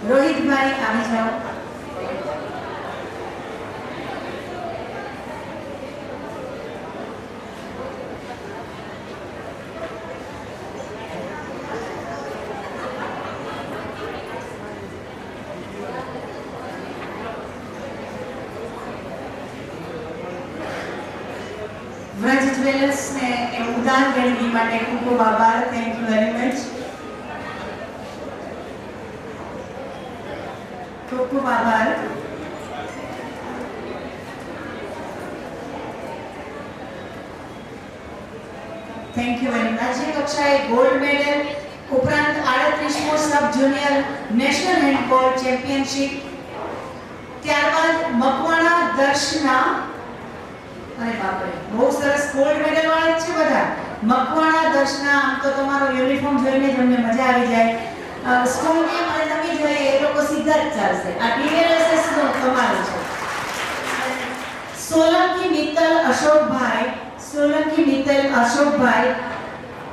રોહિતભાઈ આવી જાઓ. વ્રજ જ્વેલર્સ ને ઉદાન દેણગી માટે ખૂબ ખૂબ આભાર. Thank you very much. ખૂબ ખૂબ આભાર. Thank you very much. રાજ્ય કક્ષાએ ગોલ્ડ મેડલ ઉપરાંત 38મો sub junior national handball championship, ત્યારબાદ મકવાણા દર્શના, અરે બાપરે બહુ સરસ ગોલ્ડ મેડલ વાળા જ છે બધા. મકવાણા દર્શના, આમ તો તમારો યુનિફોર્મ જોઈને જ અમને મજા આવી જાય. સ્કૂલની અમારે નવી જોઈએ એ લોકો સીધા જ ચાલશે. આ ટીએલએસએસ નો કમાલ છે. સોલંકી મિત્તલ અશોકભાઈ, સોલંકી મિત્તલ અશોકભાઈ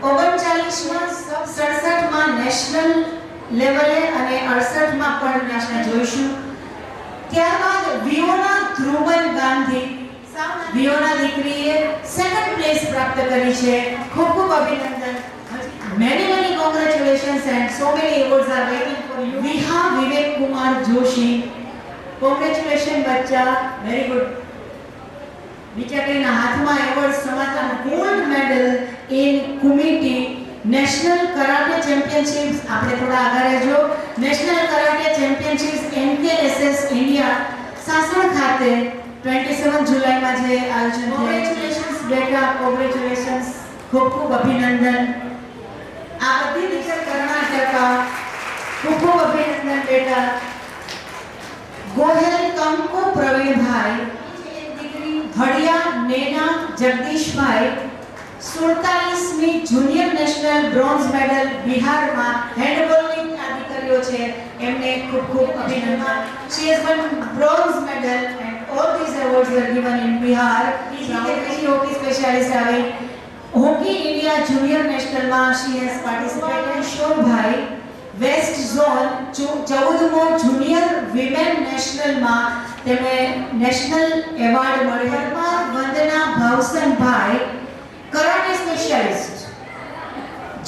39માં 67માં નેશનલ લેવલે અને 68માં પણ નેશનલ જોઈશું. ત્યારબાદ વિયોના ધ્રુવન ગાંધી, વિયોના દીકરીએ સેકન્ડ પ્લેસ પ્રાપ્ત કરી છે. ખૂબ ખૂબ અભિનંદન. many congratulations and so many awards are waiting for you. Vihar Vivek Kumar Joshi, congratulations બચ્ચા, very good. બિચારીના હાથમાં એવોર્ડ સમાતા gold medal in kumite national karate championships. આપણે થોડા આગળ રહેજો. National karate championships NKSS India Sasan ખાતે 27 જુલાઈમાં જે આયોજન થયું. કોંગ્રેચ્યુલેશન્સ બેટા, કોંગ્રેચ્યુલેશન્સ. ખૂબ ખૂબ અભિનંદન. આ બધી રીતે કર્ણાટકા, ખૂબ ખૂબ અભિનંદન બેટા. ગોહેલ કંકુ પ્રવીણભાઈ, હડિયા નેના જગદીશભાઈ 47મી જુનિયર નેશનલ બ્રોન્ઝ મેડલ બિહારમાં હેન્ડબોલની આ દીકરીઓ છે, એમને ખૂબ ખૂબ અભિનંદન. She has won bronze medal and awards were given in Bihar. She hockey specialist આવી. Hockey India Junior National માં she has participated. શોભાઈ વેસ્ટ ઝોન 14મો જુનિયર વિમેન નેશનલ માં તેમને નેશનલ એવોર્ડ મળ્યો. Vandana Bhavsanbhai karate specialist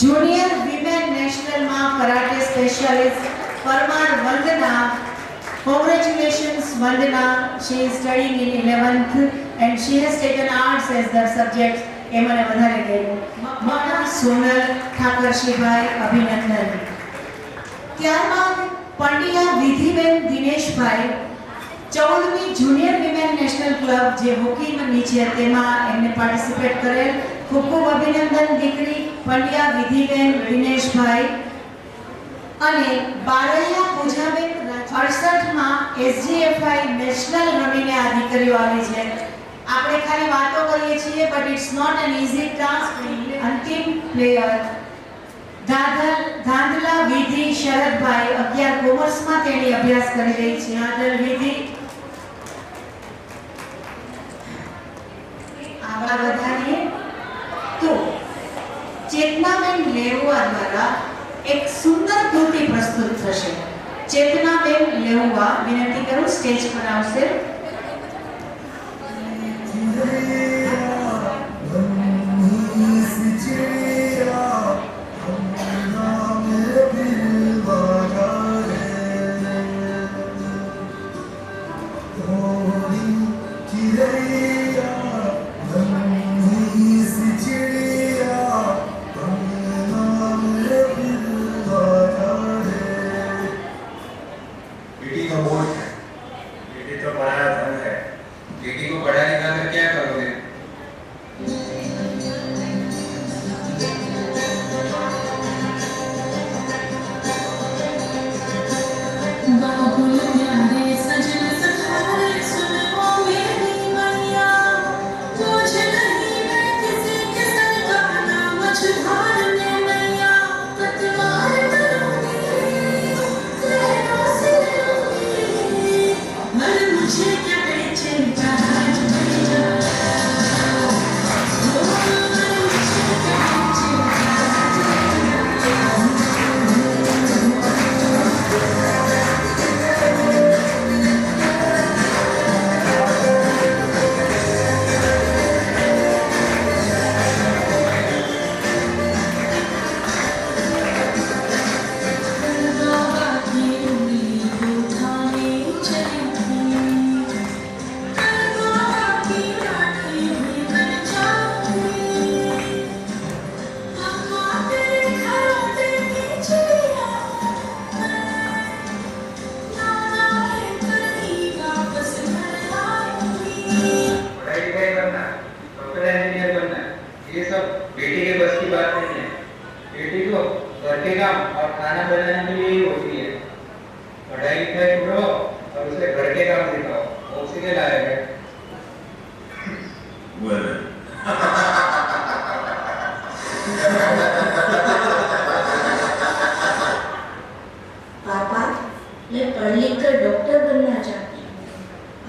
junior women national માં karate specialist Parmar Vandana. Congratulations Vandana, she is studying in 11th and she has taken arts as the subject. એ મને વધારે ગમ્યું. મણા સોનલ ઠાકરશીભાઈ અભિનંદન. ત્યારબાદ પંડ્યા વિધિબેન દિનેશભાઈ 14મી જુનિયર વિમેન નેશનલ ક્લબ જે હોકીની છે તેમાં એમને પાર્ટિસિપેટ કરેલ. ખૂબ ખૂબ અભિનંદન દીકરી પંડ્યા વિધિબેન દિનેશભાઈ. અને બારૈયા પૂજાબેન 68માં SGFI નેશનલ રમીને આ દીકરીઓ આવી છે. આપણે ખાલી વાતો કરીએ છીએ but it's not an easy task. અંતિમ પ્લેયર ધાંધલા વિધિ શરદભાઈ 11 કોમર્સમાં તેની અભ્યાસ કરી રહી છે. ધાંધલ વિધિ આવા બધાને તો ચેતનાબેન લેવા દ્વારા એક સુંદર કૃતિ પ્રસ્તુત થશે. ચેતનાબેન લેવા વિનંતી કરું સ્ટેજ પર આવશે. बेटी तो बोझ है, बेटी तो पराया धन है, बेटी को पढ़ा लिखा कर क्या करोगे? बाबुल प्यारे सजन सखारे सुनो मेरी मैया, बोझ नहीं मैं किसी के सर का ना मझधार में मैया. पतवार करूंगी लहरों से लूंगी, मर मुझे क्या चिंता है मैया. मर मुझे क्या चिंता बाबा की उंगली को थामे चली थी, बाबा की लाठी भी बन जाऊंगी. अम्मा तेरे घरों की चिड़िया, नाना है कहीं वापस घर आऊंगी. पढ़ाई लिखाई करना, सॉफ्टवेयर इंजीनियर बनना, ये सब बेटी के बस की बात नहीं है. बेटी को घर के काम और खाना बनाने के लिए ही होती है. पढ़ाई लिखाई करो और उसे घर के काम सिखाओ, वो उसी के लायक है. पापा, मैं पढ़ लिख कर डॉक्टर बनना चाहती हूँ,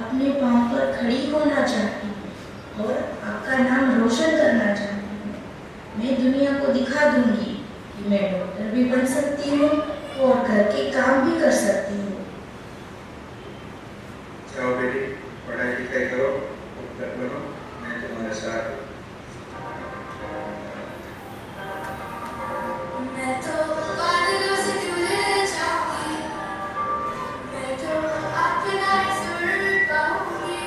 अपने पाँव पर खड़ी होना चाहती हूँ और आपका नाम रोशन करना चाहती हूँ. मैं दुनिया को दिखा दूंगी कि मैं डॉक्टर भी बन सकती हूँ और घर के काम भी कर सकती हूँ. जाओ बेटी, पढ़ाई लिखाई करो, डॉक्टर बनो, मैं तुम्हारे साथ हूँ. मैं तो बादलों से दूर जाऊंगी, मैं तो अपना सुर पाऊंगी,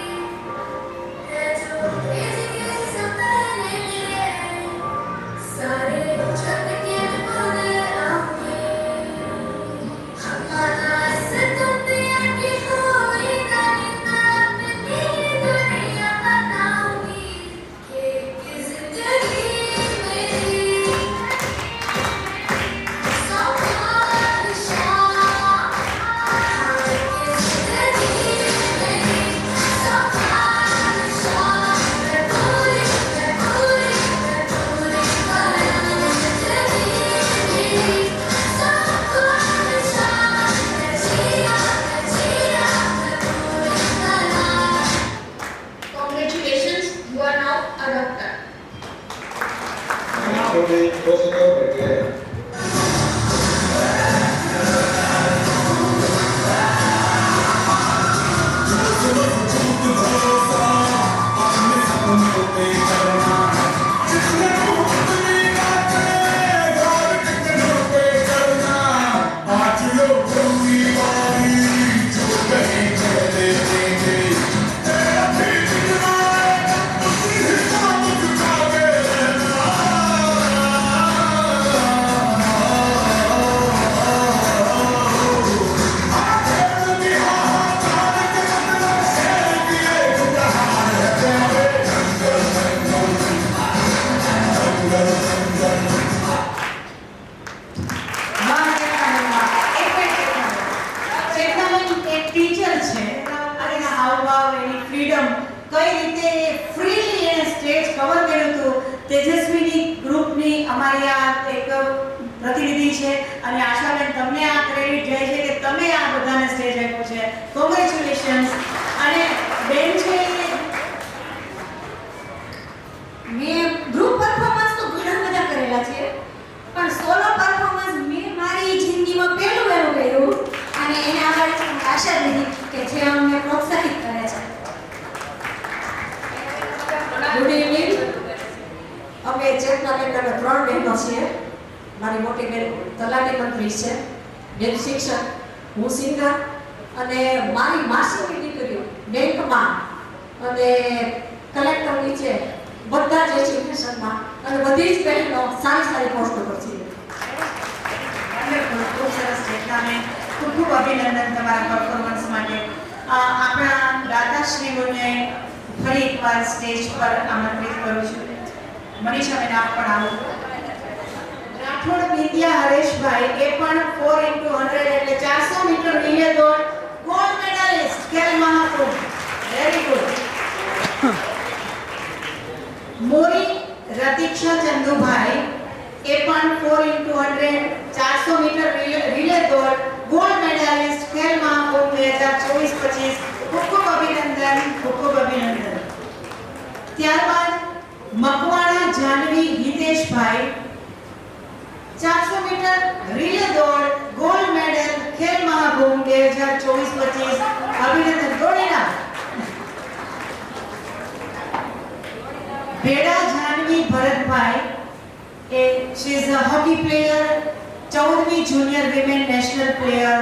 मैं तो इसके सपने मेरे सारे छत के भूल आऊंगी. हमारा તેજસ્વીની ગ્રુપની અમારી આ એક પ્રતિનિધિ છે અને આશાબેન તમને આ ક્રેડિટ જાય છે કે તમે આ બધાને સ્ટેજ આપ્યો છે. કોંગ્રેચ્યુલેશન્સ. અને બેન છે મેં ગ્રુપ પરફોર્મન્સ તો ઘણા બધા કરેલા છે, પણ સોલો પરફોર્મન્સ મેં મારી જિંદગીમાં પહેલું કર્યું અને એને આગળ આશા દીધી કે જે અમને પ્રોત્સાહિત કરે છે. Good evening. અમે ચેતના કેન્દ્રના 3 બહેનો છીએ. મારી મોટી બહેન તલાટી મંત્રી છે, બેન શિક્ષક, હું સિંગર અને મારી માસીની દીકરીઓ બેંકમાં અને કલેક્ટરની છે, બધા જ એજ્યુકેશનમાં અને બધી જ બહેનો સારી પોસ્ટ પર છે. ખૂબ સરસ છે. તમને ખૂબ ખૂબ અભિનંદન તમારા પરફોર્મન્સ માટે. આપણા દાતાશ્રીઓને ફરી એકવાર સ્ટેજ પર આમંત્રિત કરું છું. મનીષાબેન આપ પણ આવો. રાઠોડ વિદ્યા હરેશભાઈ એ પણ 4x100 એટલે 400 મીટર રિલે દોડ gold medalist Khel Mahakumbh. Very good. Mori Ratiksha Chandubhai એ પણ 4x100 400 મીટર રિલે દોડ ગોલ્ડ મેડલિસ્ટ ખેલ મહાકુંભ 2024-25. ખૂબ ખૂબ અભિનંદન, ખૂબ ખૂબ અભિનંદન. ત્યારબાદ મકવાણા જાનવી હિતેશભાઈ 400 મીટર રિલે દોડ ગોલ્ડ મેડલ ખેલ મહાકુંભ 2024-25. અભિનંદન. દોડીના ભેડા જાનવી ભરતભાઈ એ she is a hockey player, 14મી junior women national player.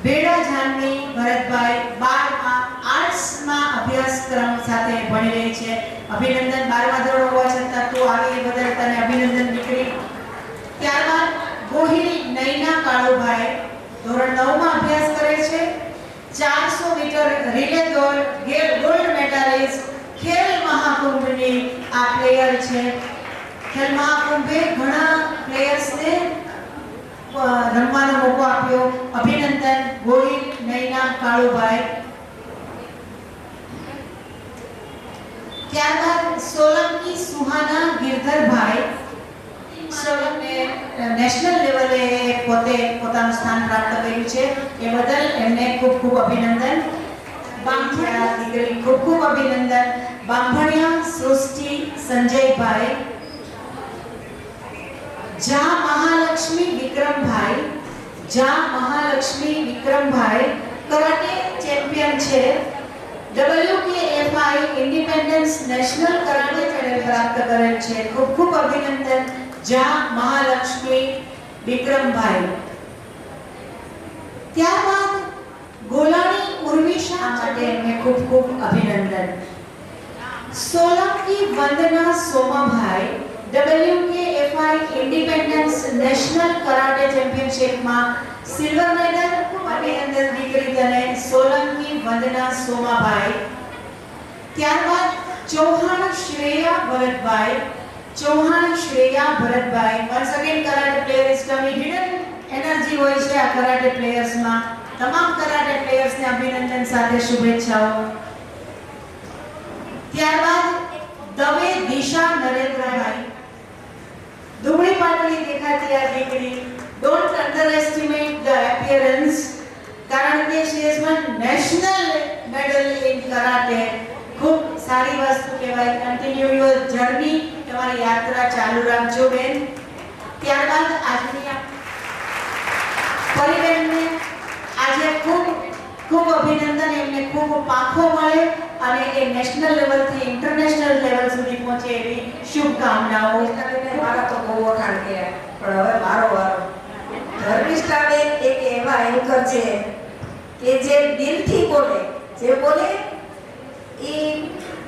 Bheda Janvi Bharatbhai 12માં આર્ટ્સમાં અભ્યાસક્રમ સાથે ભણી રહી છે. અભિનંદન. 12મા ધોરણ હોવા છતાં તું આવી એ બદલ તને અભિનંદન દીકરી. ત્યારબાદ ગોહિલ નૈના કાળુભાઈ ધોરણ 9માં અભ્યાસ કરે છે. 400 મીટર રિલે દોડ ગોલ્ડ મેડાલિસ્ટ ખેલ મહાકુંભની આ પ્લેયર છે. ખેલ મહાકુંભે ઘણા પ્લેયર્સને રમવાનો મોકો આપ્યો. અભિનંદન ગોહિલ નૈના કાળુભાઈ. ત્યારબાદ સોલંકી સુહાના ગિરધરભાઈ સોલંકે નેશનલ લેવલે પોતે પોતાનું સ્થાન પ્રાપ્ત કર્યું છે. એ બદલ એમને ખૂબ ખૂબ અભિનંદન. બાંભણિયા દીકરી ખૂબ ખૂબ અભિનંદન. બાંભણિયા સૃષ્ટિ સંજયભાઈ. જા મહાલક્ષ્મી વિક્રમભાઈ કરાટે ચેમ્પિયન છે. WKFI independence national karate medal પ્રાપ્ત કરેલ છે. ખૂબ ખૂબ અભિનંદન જા મહાલક્ષ્મી વિક્રમભાઈ. ત્યારબાદ ગોલાણી ઉર્મિશા માટે એમને ખૂબ ખૂબ અભિનંદન. Solanki Vandana Somabhai WKFI independence national karate ચેમ્પિયનશિપમાં સિલ્વર મેડલ. અભિનંદન દીકરી તને સોલંકી વંદના સોમાભાઈ. ત્યારબાદ Chauhan Shreya Bharatbhai once again karate player is coming. Hidden energy હોય છે આ કરાટે પ્લેયર્સમાં. તમામ કરાટે પ્લેયર્સને અભિનંદન સાથે શુભેચ્છાઓ. ત્યારબાદ દવે દિશા નરેન્દ્રભાઈ. દુબળી પાતળી દેખાતી આ દીકરી. ડોન્ટ અંડરએસ્ટિમેટ ધ એપિયરન્સ, કારણ કે she has one national medal in karate. ખૂબ સારી વસ્તુ કહેવાય. Continue your journey. તમારી યાત્રા ચાલુ રાખજો બેન. ત્યારબાદ આજની પરિબેનને આજે ખૂબ ખૂબ અભિનંદન. એમને ખૂબ પાંખો મળે અને એ નેશનલ લેવલથી ઇન્ટરનેશનલ લેવલ સુધી પહોંચે એવી શુભકામનાઓ. મારા તો બહુ વખાણ કર્યા, પણ હવે મારો વારો. ધર્મિષ્ઠાબેન એક એવા એન્કર છે કે જે દિલથી બોલે, જે બોલે એ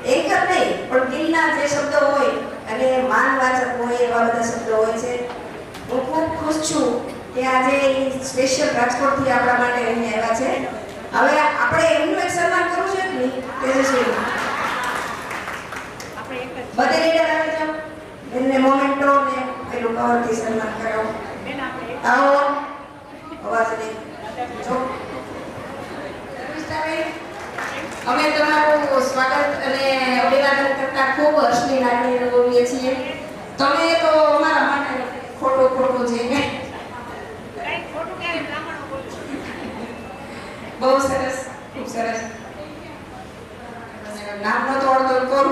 એન્કર નહીં પણ દિલના જે શબ્દો હોય અને માનવાચક હોય એવા બધા શબ્દો હોય છે. હું ખૂબ ખુશ છું કે આજે સ્પેશિયલ રાજકોટથી આપણા માટે અહીં આવ્યા છે. હવે આપણે એમનું એક સન્માન કરવું છે કે નહીં? તેજસ્વી બધે લીડર આવી જાઓ, એમને મોમેન્ટો ને પેલું કવરથી સન્માન કરાવો. આવો અવાજ નહીં જો અમે તમારું સ્વાગત અને અભિવાદન કરતા ખૂબ હર્ષની લાગણી અનુભવીએ છીએ. તમે તો અમારા માટે ખોટું છે. બહુ સરસ, ખૂબ સરસ. નામનો તો અડધો કરું.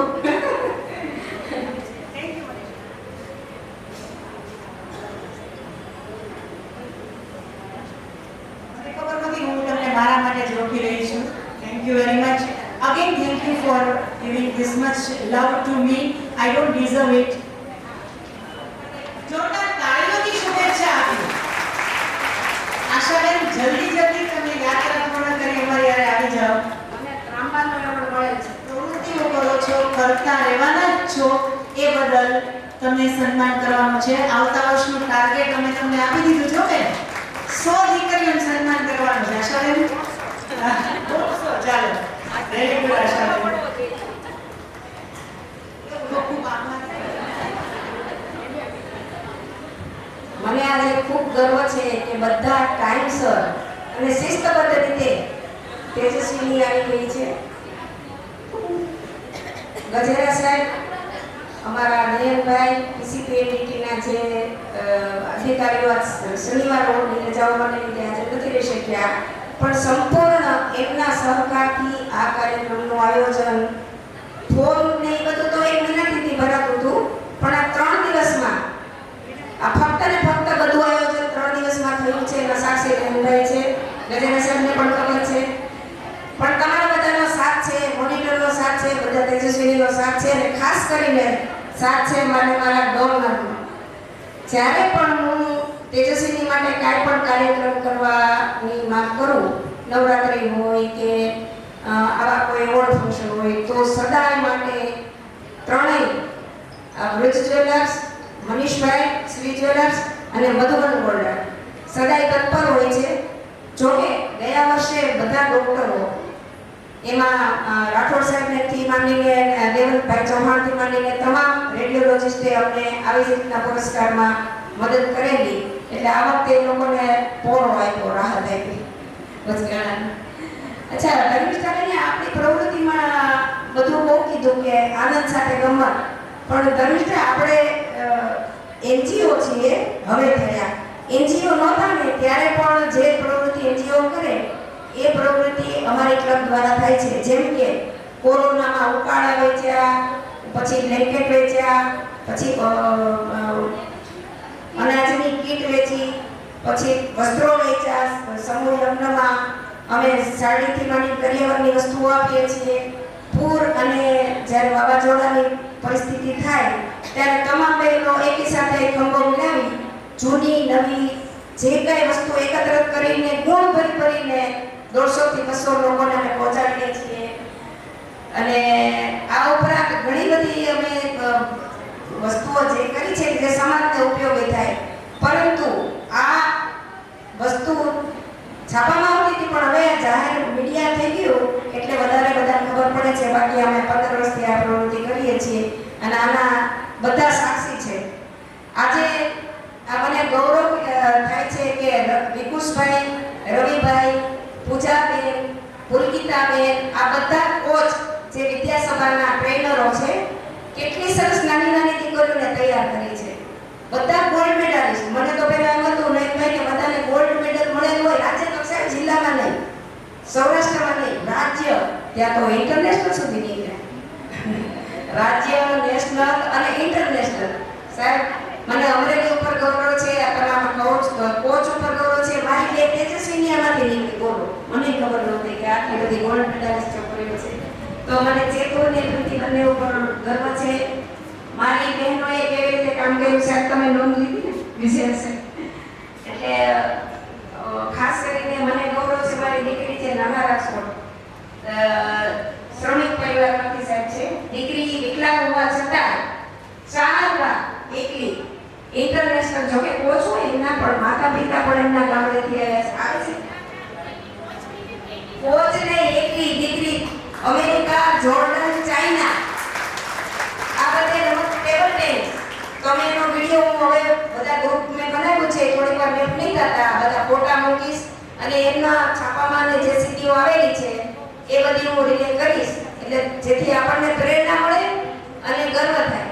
ખબર નથી, હું તમને મારા માટે જ રોકી રહી છું. Thank you very much. Again, thank you for giving this much love to me. I don't deserve it. જોરદાર તાળીઓથી શુભેચ્છા આપી. આશાબેન, જલ્દી તમે યાત્રા પૂર્ણ કરી અમારી યારે આવી જાઓ. અને ત્રાંબાનો એવોર્ડ મળે છે. પ્રવૃત્તિઓ કરો છો, કરતા રહેવાના જ છો, એ બદલ તમને સન્માન કરવાનું છે. આવતા વર્ષનું ટાર્ગેટ અમે તમને આપી દીધું છો કે 100 દીકરીઓનું સન્માન કરવાનું છે. આશાબેન, ચાલો. Very good Ashaben. ખૂબ આભાર. મને આજે ખૂબ ગર્વ છે કે બધા ટાઈમસર અને શિસ્તબદ્ધ રીતે તેજસ્વીની આવી ગઈ છે. ગજેરા સાહેબ, અમારા નયનભાઈ, પીસીપીએમડીટીના જે અધિકારીઓ શનિવાર રોડની રજાઓને લીધે આજે નથી રહી શક્યા, પણ સંપૂર્ણ એમના સહકારથી આ કાર્યક્રમનું આયોજન ફોન ને એ બધું તો 1 મહિનાથી ભરાતું હતું, પણ આ 3 દિવસમાં આ ફક્ત ને ફક્ત બધું આયોજન 3 દિવસમાં થયું છે. એના સાક્ષી નયનભાઈ છે, ગજેરા સાહેબને પણ ખબર છે, પણ તમારા બધાનો સાથ છે, મોનિટરનો સાથ છે, બધા તેજસ્વીનો સાથ છે અને ખાસ કરીને સાથ છે મારા ડોનરનો. જ્યારે પણ હું તેજસ્વીની માટે કાંઈ પણ કાર્યક્રમ કરવાની માંગ કરું, નવરાત્રિ હોય કે આવા કોઈ એવોર્ડ ફંક્શન હોય, તો સદાય માટે ત્રણેય બ્રિજ જ્વેલર્સ, મનીષભાઈ શ્રી જ્વેલર્સ અને મધુબન ગોલ્ડ સદાય તત્પર હોય છે. જોકે ગયા વર્ષે બધા ડોક્ટરો, એમાં રાઠોડ સાહેબથી માંડીને દેવંતભાઈ ચૌહાણથી માંડીને તમામ રેડિયોલોજિસ્ટે અમને આવી રીતના પુરસ્કારમાં મદદ કરેલી, એટલે આ વખતે એ લોકોને પોરો આપ્યો, રાહત આપી વચગાળાની. અચ્છા, ધર્મિષ્ઠાબેને આપણી પ્રવૃત્તિમાં બધું બહુ કીધું કે આનંદ સાથે ગમત, પણ ધર્મિષ્ઠા આપણે એનજીઓ છીએ હવે થયા. એનજીઓ નહોતા ને ત્યારે પણ જે પ્રવૃત્તિ એનજીઓ કરે એ પ્રવૃત્તિ અમારી ક્લબ દ્વારા થાય છે. જેમ કે કોરોનામાં ઉકાળા વેચ્યા, પછી બ્લેન્કેટ વેચ્યા, પછી અનાજની કીટ વેચી, પછી વસ્ત્રો વેચ્યા. સમૂહ લગ્નમાં અમે સાડીથી માંડી કરિયાવરની વસ્તુઓ આપીએ છીએ. પૂર અને જ્યારે વાવાઝોડાની પરિસ્થિતિ થાય ત્યારે તમામ બહેનો એકી સાથે ખંભો મિલાવી જૂની નવી જે કઈ વસ્તુ એકત્રિત કરીને ગુણ ભરીને 150 થી 200 લોકોને અમે પહોંચાડીએ છીએ. અને આ ઉપરાંત ઘણી બધી અમે વસ્તુઓ જે કરી છે જે સમાજને ઉપયોગી થાય, પરંતુ આ વસ્તુ છાપામાં આવતી હતી પણ હવે જાહેર મીડિયા થઈ ગયું એટલે વધારે બધાને ખબર પડે છે. બાકી અમે 15 વર્ષથી આ પ્રવૃત્તિ કરીએ છીએ અને આના બધા સાક્ષી છે. આજે આ મને ગૌરવ થાય છે કે વિકુશભાઈ, રવિભાઈ, પૂજાબેન, પુલકિતાબેન, આ બધા કોચ જે વિદ્યાસભાના ટ્રેનરો છે, કેટલી સરસ નાની નાની દીકરીઓને તૈયાર કરી છે. બધા ગોલ્ડ મેડાલિસ્ટ. મને તો પહેલા એમ હતું નયનભાઈ કે બધાને ગોલ્ડ મેડલ મળેલું હોય રાજ્ય કક્ષાએ, જિલ્લામાં નહીં, સૌરાષ્ટ્રમાં નહીં, રાજ્ય, ત્યાં તો ઇન્ટરનેશનલ સુધી નીકળ્યા. રાજ્ય, નેશનલ અને ઇન્ટરનેશનલ. સાહેબ, મને અમરેલી ઉપર ગૌરવ છે, તમામ કોચ ઉપર ગૌરવ છે. મારી બે તેજસ્વીની આમાંથી નીકળી, બોલો, મને ખબર નહોતી કે આટલી બધી ગોલ્ડ મેડાલિસ્ટ છોકરીઓ છે. તો મને ચેતુ અને પ્રીતિ બંને ઉપર ગર્વ છે. મારી બહેનોએ કેવી રીતે કામ કર્યું સાહેબ તમે નોંધ લીધી ને વિશે હશે. એટલે ખાસ કરીને છે, જો કે કોચ હોય એના પણ માતા પિતા પણ એમના ગામડેથી આવ્યા છે. કોચને એકલી દીકરી અમેરિકા, જોર્ડન, ચાઇના આ બધે રમત ટેબલ ટેનિસ. તમે એનો વિડીયો હું હવે બધા ગ્રુપ મેં બનાવ્યું છે, થોડીક વાર મેં નહીં થતા બધા ફોટા મૂકીશ અને એમના છાપામાં જે સિદ્ધિઓ આવેલી છે એ બધી હું રિલે કરીશ, એટલે જેથી આપણને પ્રેરણા મળે અને ગર્વ થાય.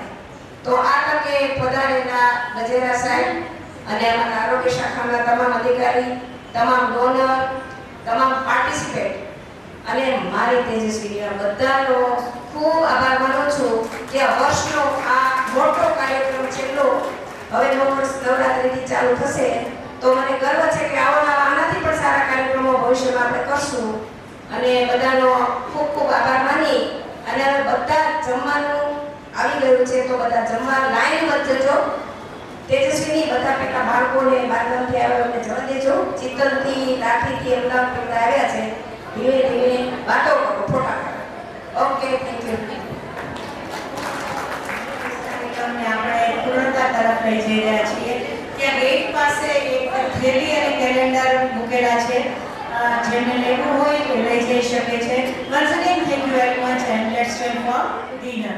તો આ તકે પધારેલા ગજેરા સાહેબ અને અમારા આરોગ્ય શાખાના તમામ અધિકારી, તમામ ડોનર, તમામ પાર્ટિસિપેટ અને મારી તેજસ્વીના બધાનો ખૂબ આભાર માનું છું કે વર્ષનો આ મોટો કાર્યક્રમ છેલ્લો હવે નવરાત્રિથી ચાલુ થશે, તો મને ગર્વ છે કે આનાથી પણ સારા કાર્યક્રમો ભવિષ્યમાં આપણે કરશું. અને બધાનો ખૂબ ખૂબ આભાર માની અને બધા જમવાનું આવી ગયું છે, તો બધા જમવા લાઈન વધજો. તેજસ્વીની બધા પેલા બાળકોને બારગામથી આવ્યા એમને જવા દેજો. ચિત્તલથી, લાઠીથી એમના પેલા આવ્યા છે, ધીમે ધીમે વાતો કરો, ફોટા કરો. Okay, thank you. કાર્યક્રમને આપણે પૂર્ણતા તરફ લઈ જઈ રહ્યા છીએ. ત્યાં ગેટ પાસે એક થેલી અને કેલેન્ડર મૂકેલા છે, જેમને લેવું હોય એ લઈ જઈ શકે છે. Once again, thank you very much and let's wait for dinner.